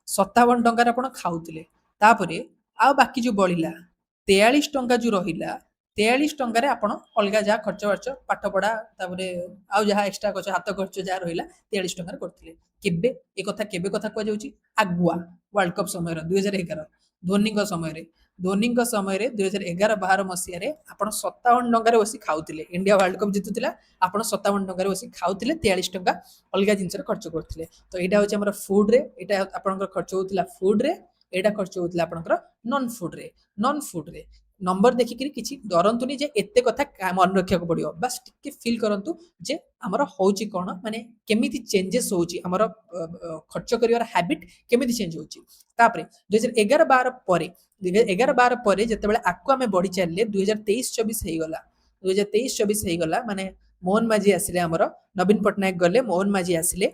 57 टंकार आप खाऊले आ बाकी जो बढ़ला 43 टंका जो रहा 43 टंकार आप अलग जहाँ खर्च बार्च पाठ पढ़ा आउ जहाँ एक्सट्रा खर्च हाथ खर्च जहाँ रहा 43 टंकार करते केबे ए कथा केबे कथा कह जाउची आगुआ वर्ल्ड कप समय 2011 धोनी समय 2011-12 मसीह आपण 57 टंकार बसी खाऊले इंडिया वर्ल्ड कप जितुला आपण 57 टंकार बसी खाऊले 43 टंका अलग जिनस खर्च करते तो यहाँ हूँ आम फुड रे यहाँ आप खर्च होता फुड रे एटा खर्च होता आपंकर नॉन फुड रे नंबर देखिक किसी डरतुनि जे एते कथा मन रखा पड़ो बस टिके फिल करूँ जे आमर हूँ कौन माने केमी चेंजेस होची आमर खर्च कर हैबिट केमी चेंज होची 2011-12 पर 2011-12 पर जिते आकु आम बढ़ी चलिए 2023-24 होगला 2023-24 होगला माने मोहन माझी आसिले आमर नवीन पट्टनायक गले मोहन माझी आसिले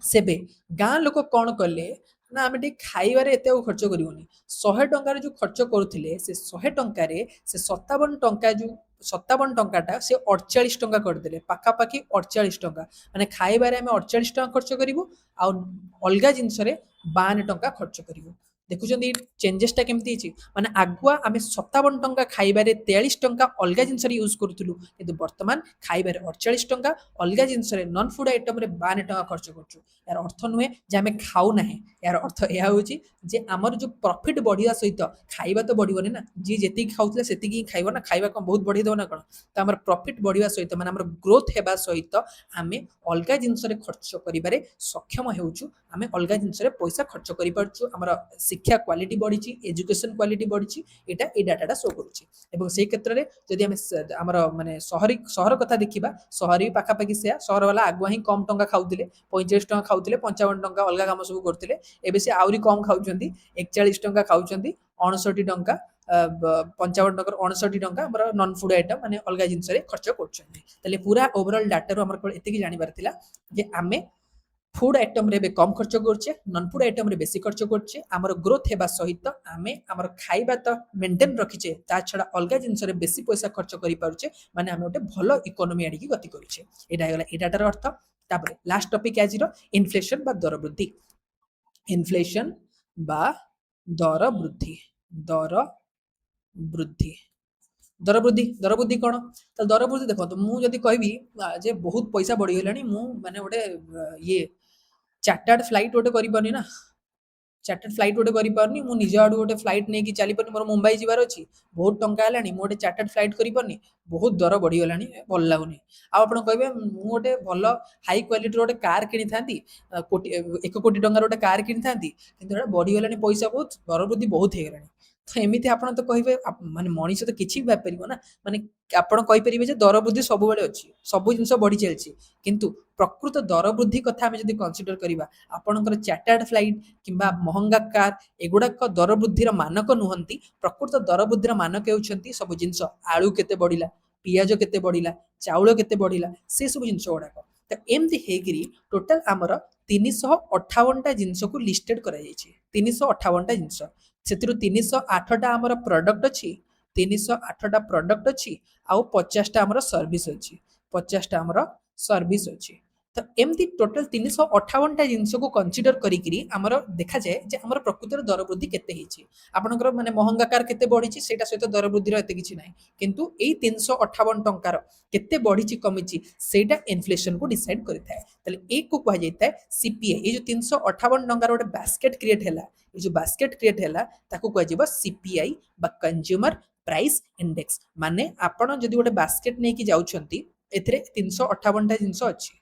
सेबे गाँ लोक कौन कले ना आम खाइबार एत खर्च करूनी 100 टंकार जो खर्च करुले से 100 टंकार से 57 टंका जो 57 टंकाटा से 48 टंका करदे पाखापाखि 48 टंका माने खाइबार आम 48 टंका खर्च करूँ अलग जिनस 52 टंका खर्च करूँ देखुं चेंजेसटा केमती माने आगुआ आम 57 टंका खाइबार 43 टंका अलग जिनस यूज करूँ कि बर्तमान खाइबार 48 टंका अलग जिनस नॉन फूड आइटम 52 टंका खर्च कर यार अर्थ नुहे जे आम खाऊ ना यार अर्थ यह हूँ जे आमर जो प्रॉफिट बढ़िया सहित खाइबा तो बढ़ोनी ना जी जी खाऊले से खाइब ना खाइबा कौन बहुत बढ़ी दो ना कौन तो आम प्रॉफिट बढ़िया सहित माने आमर ग्रोथ होगा सहित आम अलग जिनस खर्च कर सक्षम होचु आम अलग जिनस पैसा खर्च कर शिक्षा क्वालिटी बढ़ी एजुकेशन क्वालिटी बढ़ी यहाँ ये डाटा शो करुँच से क्षेत्र में जदि आमर माने सहर कथा देखा सहर भी पाखापाखि से सहर वाला आगुआ ही कम टंका खाऊले 45 टंका खाऊले 55 टंका अलग काम सब करते एबे से आहरी कम खाऊँ 41 टंका खाऊँ 59 टंका 55 टंका 59 टंका आम नॉन फूड आइटम माने अलग जिनस खर्च कर पूरा ओवरऑल डाटा रू आम एति जानिबार थिला जे आमे फूड आइटम रे कम खर्च करछे नॉन फूड आइटम रे बेसी खर्च करछे आमर ग्रोथ हेबा सहित आमे आमर खाइबा तो मेंटेन रखिछे ता छडा अलग जिनस रे बेसी पैसा खर्च करि पारुछे माने आमे ओटे भलो इकोनॉमी आडी गति करछे एटा हेला ए डाटार अर्थ तापर लास्ट टॉपिक आज रो इन्फ्लेशन बा दर वृद्धि इन्फ्लेशन बा दर वृद्धि दर वृद्धि कौन तो दर वृद्धि देखो तो मुझे कहबी जे बहुत पैसा बढ़ी गलानी मु माने गोटे ये चार्टर्ड फ्लाइट गोटे करिपारनी ना चार्टर्ड फ्लाइट गोटे करिपारनी मु निज आडू गोटे फ्लाइट नहीं कि चली पारनी मोर मुंबई जीवार अछि बहुत टंका हेलानी मु गोटे चार्टर्ड फ्लाइट करिपारनी बहुत दर बढ़ी गलानी भल लागुनी आपण कहबे मु गोटे भल हाई क्वालिटी गोटे कार किनी थांती कोटी 1 कोटी टंकार गोटे कार किनी थांती किंतु एटा बढ़ी गलानी पैसा बहुत दर वृद्धि बहुत हे गलानी तो एमती आप तो कहे माने मनीष तो किसी भी पार ना माने आपड़ कहींपर दर वृद्धि सब बेले अच्छी सब जिन बढ़ी चलती किंतु प्रकृत दर वृद्धि कथा आम जब कनसीडर करवा आपणकर चार्टर्ड फ्लाइट किंबा महंगा कार एगुड़ाक दर वृद्धि मानक नुहंती प्रकृत दर वृद्धि मानक होती सब जिनस आलू केते बढ़िला पियाज केते बढ़िला चाउल केते बढ़िला से सब जिनस गुड़ाक तो एमती हेकरी टोटाल आमर 358टा जिनस को लिस्टेड कर 358टा जिनस से 308टा आमर प्रोडक्ट अच्छी 308टा प्रोडक्ट अच्छी आउ 50टा आमर सर्विस अच्छी 50टा आमर सर्विस अच्छी तो एमती टोटाल 358टा जिनस को कंसीडर करी आमर देखा जाए जे आमर प्रकृत दर वृद्धि केते हिची आपनकर माने महंगा कार केते बढ़ी सेटा सहित दर वृद्धि एते किछि नाही किंतु एई 358 टंकार केते बढ़ी कमिछि सेटा इन्फ्लेशन को डिसाइड करिथाय तले एक को कहा जायता सीपीआई ए जो 358 टंकार गोटे बास्केट क्रिएट हैला ए जो बास्केट क्रिएट हैला ताको कहा जेबा सीपीआई बा कंज्यूमर प्राइस इंडेक्स माने आपण जदि गोटे बास्केट नै कि जाउछंती एथरे 358टा जिंस अछि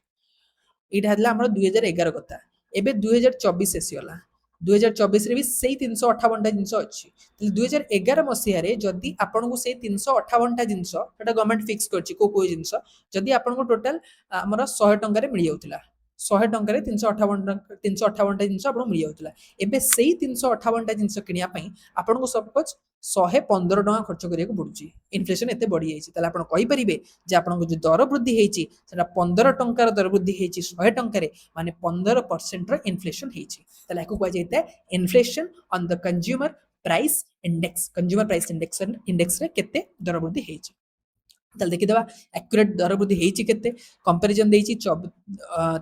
यहाँ आम 2011 कथा एवं 2024 आसीगला 2024 भी से 358टा जिनस अच्छी 2011 मसीह जदि आपन को से 358टा जिनस गवर्नमेंट फिक्स करछि को जिनस जदि आपन को टोटल आमर 100 टंका मिल जाउतला 100 टंका 358टा जिनस आपन मिल जाउतला एबे से 358टा जिनस किनिया पई आपन को सपोज 115 ଟଙ୍କା ଖର୍ଚ୍ଚ କରିବାକୁ ପଡୁଛି। ଇନଫ୍ଲେସନ ଏତେ ବଢି ଯାଇଛି, ତାହେଲେ ଆପଣ କହିପାରିବେ ଯେ ଆପଣଙ୍କ ଯୋଉ ଦର ବୃଦ୍ଧି ହେଇଛି ସେଟା 15 ଟଙ୍କାର ଦର ବୃଦ୍ଧି ହେଇଛି 100 ଟଙ୍କାରେ, ମାନେ 15% ର ଇନଫ୍ଲେସନ ହେଇଛି। ତାହେଲେ ଏହାକୁ କୁହାଯାଇଥାଏ inflation on the consumer price index. Consumer price ଇଣ୍ଡେକ୍ସରେ କେତେ ଦର ବୃଦ୍ଧି ହେଇଛି। ତାହେଲେ ଦେଖିଦେବା ଆକ୍ୟୁରେଟ୍ ଦର ବୃଦ୍ଧି ହେଇଛି କେତେ। କମ୍ପାରିଜନ ଦେଇଛି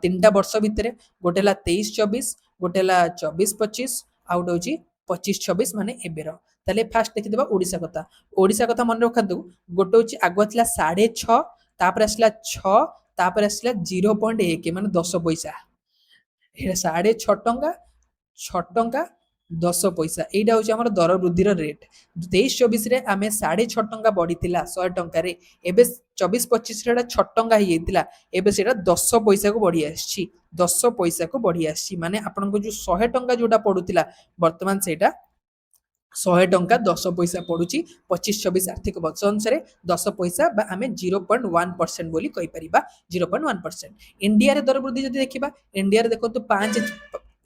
ତିନିଟା ବର୍ଷ ଭିତରେ, ଗୋଟେ ହେଲା 23-24, ଗୋଟେ ହେଲା 24-25, ଆଉ ଗୋଟେ ହଉଛି 25-26 ମାନେ ଏବେର। ତାହେଲେ ଫାଷ୍ଟ ଦେଖିଦେବା ଓଡ଼ିଶା କଥା। ଓଡ଼ିଶା କଥା ମନେ ରଖନ୍ତୁ, ଗୋଟେ ହଉଛି ଆଗୁଆ ଥିଲା 6.5, ତାପରେ ଆସିଲା 6, ତାପରେ ଆସିଲା 0.1 ମାନେ 10 ପଇସା। ଏଇଟା 6.5 ଟଙ୍କା, 6 ଟଙ୍କା 10 ପଇସା, এইটা হচ্ছে আমার দর বৃদ্ধির রেট। 23-24 আমি 6.5 টঙ্কা বড়িলা 100 টঙ্কার, এবে 24-25 এটা 6 টঙ্কা হয়ে যাইতিলা, এবে সেটা 10 পয়সা কু বড়ি আসছি, 10 পয়সা কু বড়ি আসছি, মানে আপনার যে 100 টঙ্কা যেটা পড়ুলা বর্তমান সেটা 100 ଟଙ୍କା 10 ପଇସା ପଡୁଛି। 25-26 ଆର୍ଥିକ ବର୍ଷ ଅନୁସାରେ 10 ପଇସା ବା ଆମେ 0.1% ବୋଲି କହିପାରିବା। 0.1%। ଇଣ୍ଡିଆରେ ଦର ବୃଦ୍ଧି ଯଦି ଦେଖିବା, ଇଣ୍ଡିଆରେ ଦେଖନ୍ତୁ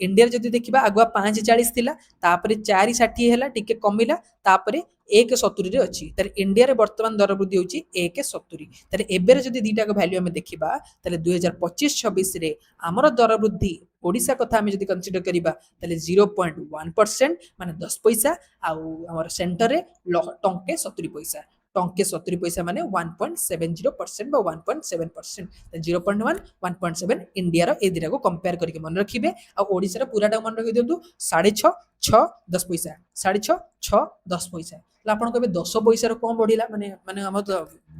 ଇଣ୍ଡିଆରେ ଯଦି ଦେଖିବା ଆଗୁଆ 5.40 ଥିଲା, ତାପରେ 4.60 ହେଲା, ଟିକେ କମିଲା, ତାପରେ 1.70 ଅଛି। ତାହେଲେ ଇଣ୍ଡିଆରେ ବର୍ତ୍ତମାନ ଦର ବୃଦ୍ଧି ହେଉଛି 1.70। ତାହେଲେ ଏବେର ଯଦି ଦିଟାକ ଭ୍ୟାଲ୍ୟୁ ଆମେ ଦେଖିବା, ତାହେଲେ 2025-26 ରେ ଆମର ଦର ବୃଦ୍ଧି ଓଡ଼ିଶା କଥା ଆମେ ଯଦି କନସିଡର କରିବା, ତାହେଲେ 0.1% ମାନେ 10 ପଇସା, ଆଉ ଆମର ସେଣ୍ଟରରେ ଟଙ୍କେ 70 ପଇସା। ଟଙ୍କେ 70 ପଇସା ମାନେ 1.70% ବା 1.7%। 0.1, 1.7 ଇଣ୍ଡିଆର ଏ ଦିଟାକୁ କମ୍ପେୟାର କରିକି ମନେ ରଖିବେ। ଆଉ ଓଡ଼ିଶାର ପୁରାଟାକୁ ମନେ ରଖି ଦିଅନ୍ତୁ, 6.5, 6, 10 ପଇସା, 6.5, 6, 10 ପଇସା। ତାହେଲେ ଆପଣ କହିବେ 10 ପଇସାର କଣ ବଢିଲା, ମାନେ ମାନେ ଆମର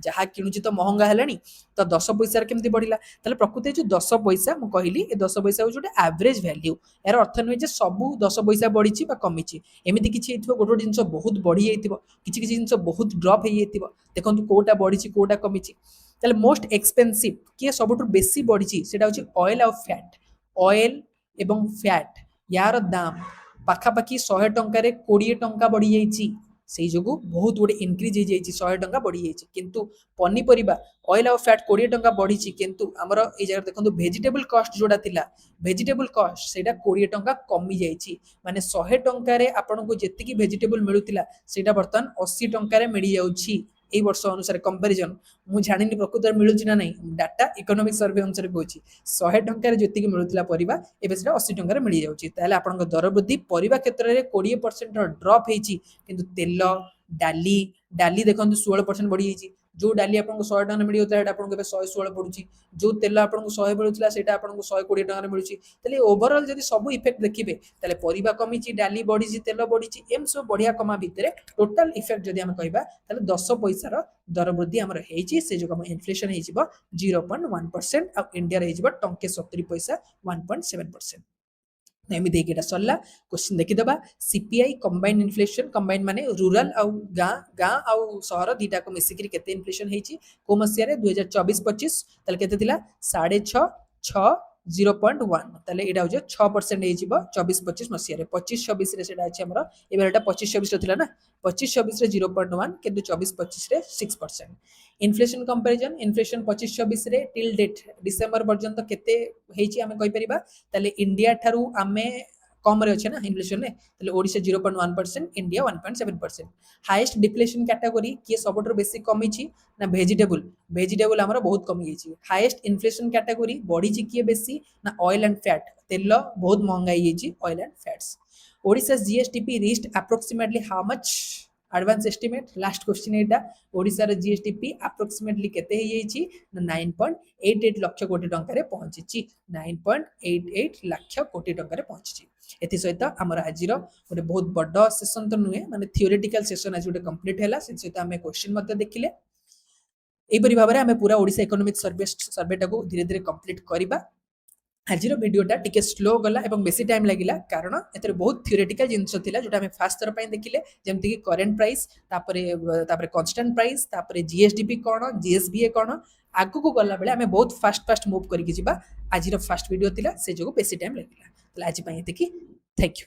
ଯାହା କିଣୁଛି ତ ମହଙ୍ଗା ହେଲାଣି, ତ 10 ପଇସାର କେମିତି ବଢିଲା। ତାହେଲେ ପ୍ରକୃତି ଯୋଉ 10 ପଇସା ମୁଁ କହିଲି, ଏ 10 ପଇସା ହଉଛି ଗୋଟେ ଆଭରେଜ ଭ୍ୟାଲ୍ୟୁ। ଏହାର ଅର୍ଥ ନୁହେଁ ଯେ ସବୁ 10 ପଇସା ବଢିଛି ବା କମିଛି। ଏମିତି କିଛି ହେଇଥିବ, ଗୋଟେ ଗୋଟେ ଜିନିଷ ବହୁତ ବଢି ଯାଇଥିବ, କିଛି କିଛି ଜିନିଷ ବହୁତ ଡ୍ରପ୍ ହେଇଯାଇଥିବ। ଦେଖନ୍ତୁ କୋଉଟା ବଢିଛି କୋଉଟା କମିଛି। ତାହେଲେ ମୋଷ୍ଟ ଏକ୍ସପେନ୍ସିଭ କିଏ ସବୁଠୁ ବେଶୀ ବଢିଛି, ସେଟା ହଉଛି ଅଏଲ ଆଉ ଫ୍ୟାଟ। ଅଏଲ ଏବଂ ଫ୍ୟାଟ यार दाम पाखापाखि 100 टंकार 20 टंका बढ़ी जाइए, से जो बहुत गुटे इनक्रिज हो जाइए, 100 टंका बढ़ी जाइए। किंतु पनीपरिया ऑयल और फैट 20 टंका बढ़ी, किंतु आमर ये जगह देखो वेजिटेबल कॉस्ट जोड़ा थिला, वेजिटेबल कॉस्ट सेटा 20 टंका कमी जाइए। माने 100 टंकार आपन को जेतिकी वेजिटेबल मिलुतिला सेटा बर्तमान 80 टंकार मिल जाउछि। এই বর্ষ অনুসারে কম্পারিজন মু জানিনি প্রকৃতরে মিলুছি না নাই, ডাটা ইকোনমিক সর্ভে অনুসারে কହୁଛି 100 ଟଙ୍କାରେ ଯେତିକି ମିଳୁଥିଲା ପରିବା ଏବେ ସେଟା 80 ଟଙ୍କାରେ ମିଳି ଯାଉଛି। ତାହେଲେ ଆପଣଙ୍କ ଦର ବୃଦ୍ଧି ପରିବା କ୍ଷେତ୍ରରେ 20% ର ଡ୍ରପ୍ ହେଇଛି, କିନ୍ତୁ ତେଲ ଡାଲି ଡାଲି ଦେଖନ୍ତୁ 16% ବଢି ଯାଇଛି। ଯୋଉ ଡାଲି ଆପଣଙ୍କୁ 100 ଟଙ୍କାରେ ମିଳିଯାଉଥିଲା ସେଟା ଆପଣଙ୍କୁ ଏବେ 116 ପଡୁଛି। ଯୋଉ ତେଲ ଆପଣଙ୍କୁ 100 ମିଳୁଥିଲା ସେଟା ଆପଣଙ୍କୁ 120 ଟଙ୍କାରେ ମିଳୁଛି। ତାହେଲେ ଓଭରଅଲ୍ ଯଦି ସବୁ ଇଫେକ୍ଟ ଦେଖିବେ, ତାହେଲେ ପରିବା କମିଛି, ଡାଲି ବଢିଛି, ତେଲ ବଢିଛି, ଏମିତି ସବୁ ବଢିଆ କମା ଭିତରେ ଟୋଟାଲ ଇଫେକ୍ଟ ଯଦି ଆମେ କହିବା, ତାହେଲେ 10 ପଇସାର ଦର ବୃଦ୍ଧି ଆମର ହେଇଛି। ସେ ଯୋଗୁଁ ଆମ ଇନଫ୍ଲେସନ ହେଇଯିବ 0.1%, ଆଉ ଇଣ୍ଡିଆରେ ହେଇଯିବ ଟଙ୍କେ 70 ପଇସା 1.7%। ଏମିତି ହେଇକି ଏଟା ସରିଲା। क्वेश्चन ଦେଖିଦେବା, सीपीआई कंबाइंड इन्फ्लेशन, कंबाइंड माने रूरल ଆଉ ଗାଁ, ଗାଁ ଆଉ ସହର ଦିଟାକୁ ମିଶିକିରି କେତେ ଇନଫ୍ଲେସନ ହେଇଛି କୋଉ ମସିହାରେ 2024-25। ତାହେଲେ କେତେ ଥିଲା 6.5, 6, 0.1, ତାହେଲେ ଏଇଟା ହଉଛି 6% ହେଇଯିବ 24-25 ମସିହାରେ। 25-26 ରେ ସେଟା ଅଛି ଆମର, ଏବେ ଏଟା 25-26 ରେ ଥିଲା ନା, 25-26 ରେ 0.1, କିନ୍ତୁ 24-25 ରେ 6%। इनफ्लेशन कंपैरिजन, इनफ्लेशन 25-26 रे टिल डेट डिसेंबर पर्यंत केते ହେଇଛି ଆମେ କହିପାରିବା। ତାହେଲେ ଇଣ୍ଡିଆ ଠାରୁ ଆମେ कम रे अच्छे ना इनफ्लेशन रे, ताले Odisha 0.1%, India 1.7%। Highest deflation category किए सबुठु बेसी कमी छी ना वेजिटेबल, वेजिटेबल हमर बहुत कमी जाई छी। हाईएस्ट इन्फ्लेशन कैटेगरी बढ़ी छी किए बेसी ना ऑयल एंड फैट, तेल बहुत महंगा जाई छी, oil and fats. Odisha GSDP reached approximately how much, advance estimate last question एटा। ओडिशा रे जीएसटीपी अप्रोक्सीमेटली केते हे जाई छी ना 9.88 लाख कोटी टंका रे पहुंची छी, 9.88 लाख कोटी टंका रे पहुंची छी। एथि सहित आमर आज गोटे बहुत बड़ सेसन तो नुहे, माने थियोरेटिकल सेसन आज गोटे कंप्लीट हैला। से सहित आमे क्वेश्चन मते देखिले। एपरि भाबरे आमे पूरा ओडिशा इकोनॉमिक सर्वेटा को धीरे धीरे कंप्लीट करबा। आजिर भिडियोटा टिके स्लो गला एवं बेसी टाइम लागिला, कारण एथरे बहुत थियोरेटिकल जिंस थिला जोटा आमे फास्ट थर पई देखिले, जेमति कि करेंट प्राइस, तापरे तापरे कांस्टेंट प्राइस, तापरे जीएसडीपी कोन, जीएसबीए कोन। आगु को गला बेले आमे बहुत फास्ट फास्ट मूव करिकि जिबा। आजिर फास्ट वीडियो थिला, से जोगु बेसी टाइम लागिला। तले आज पई एतिकी, थैंक यू।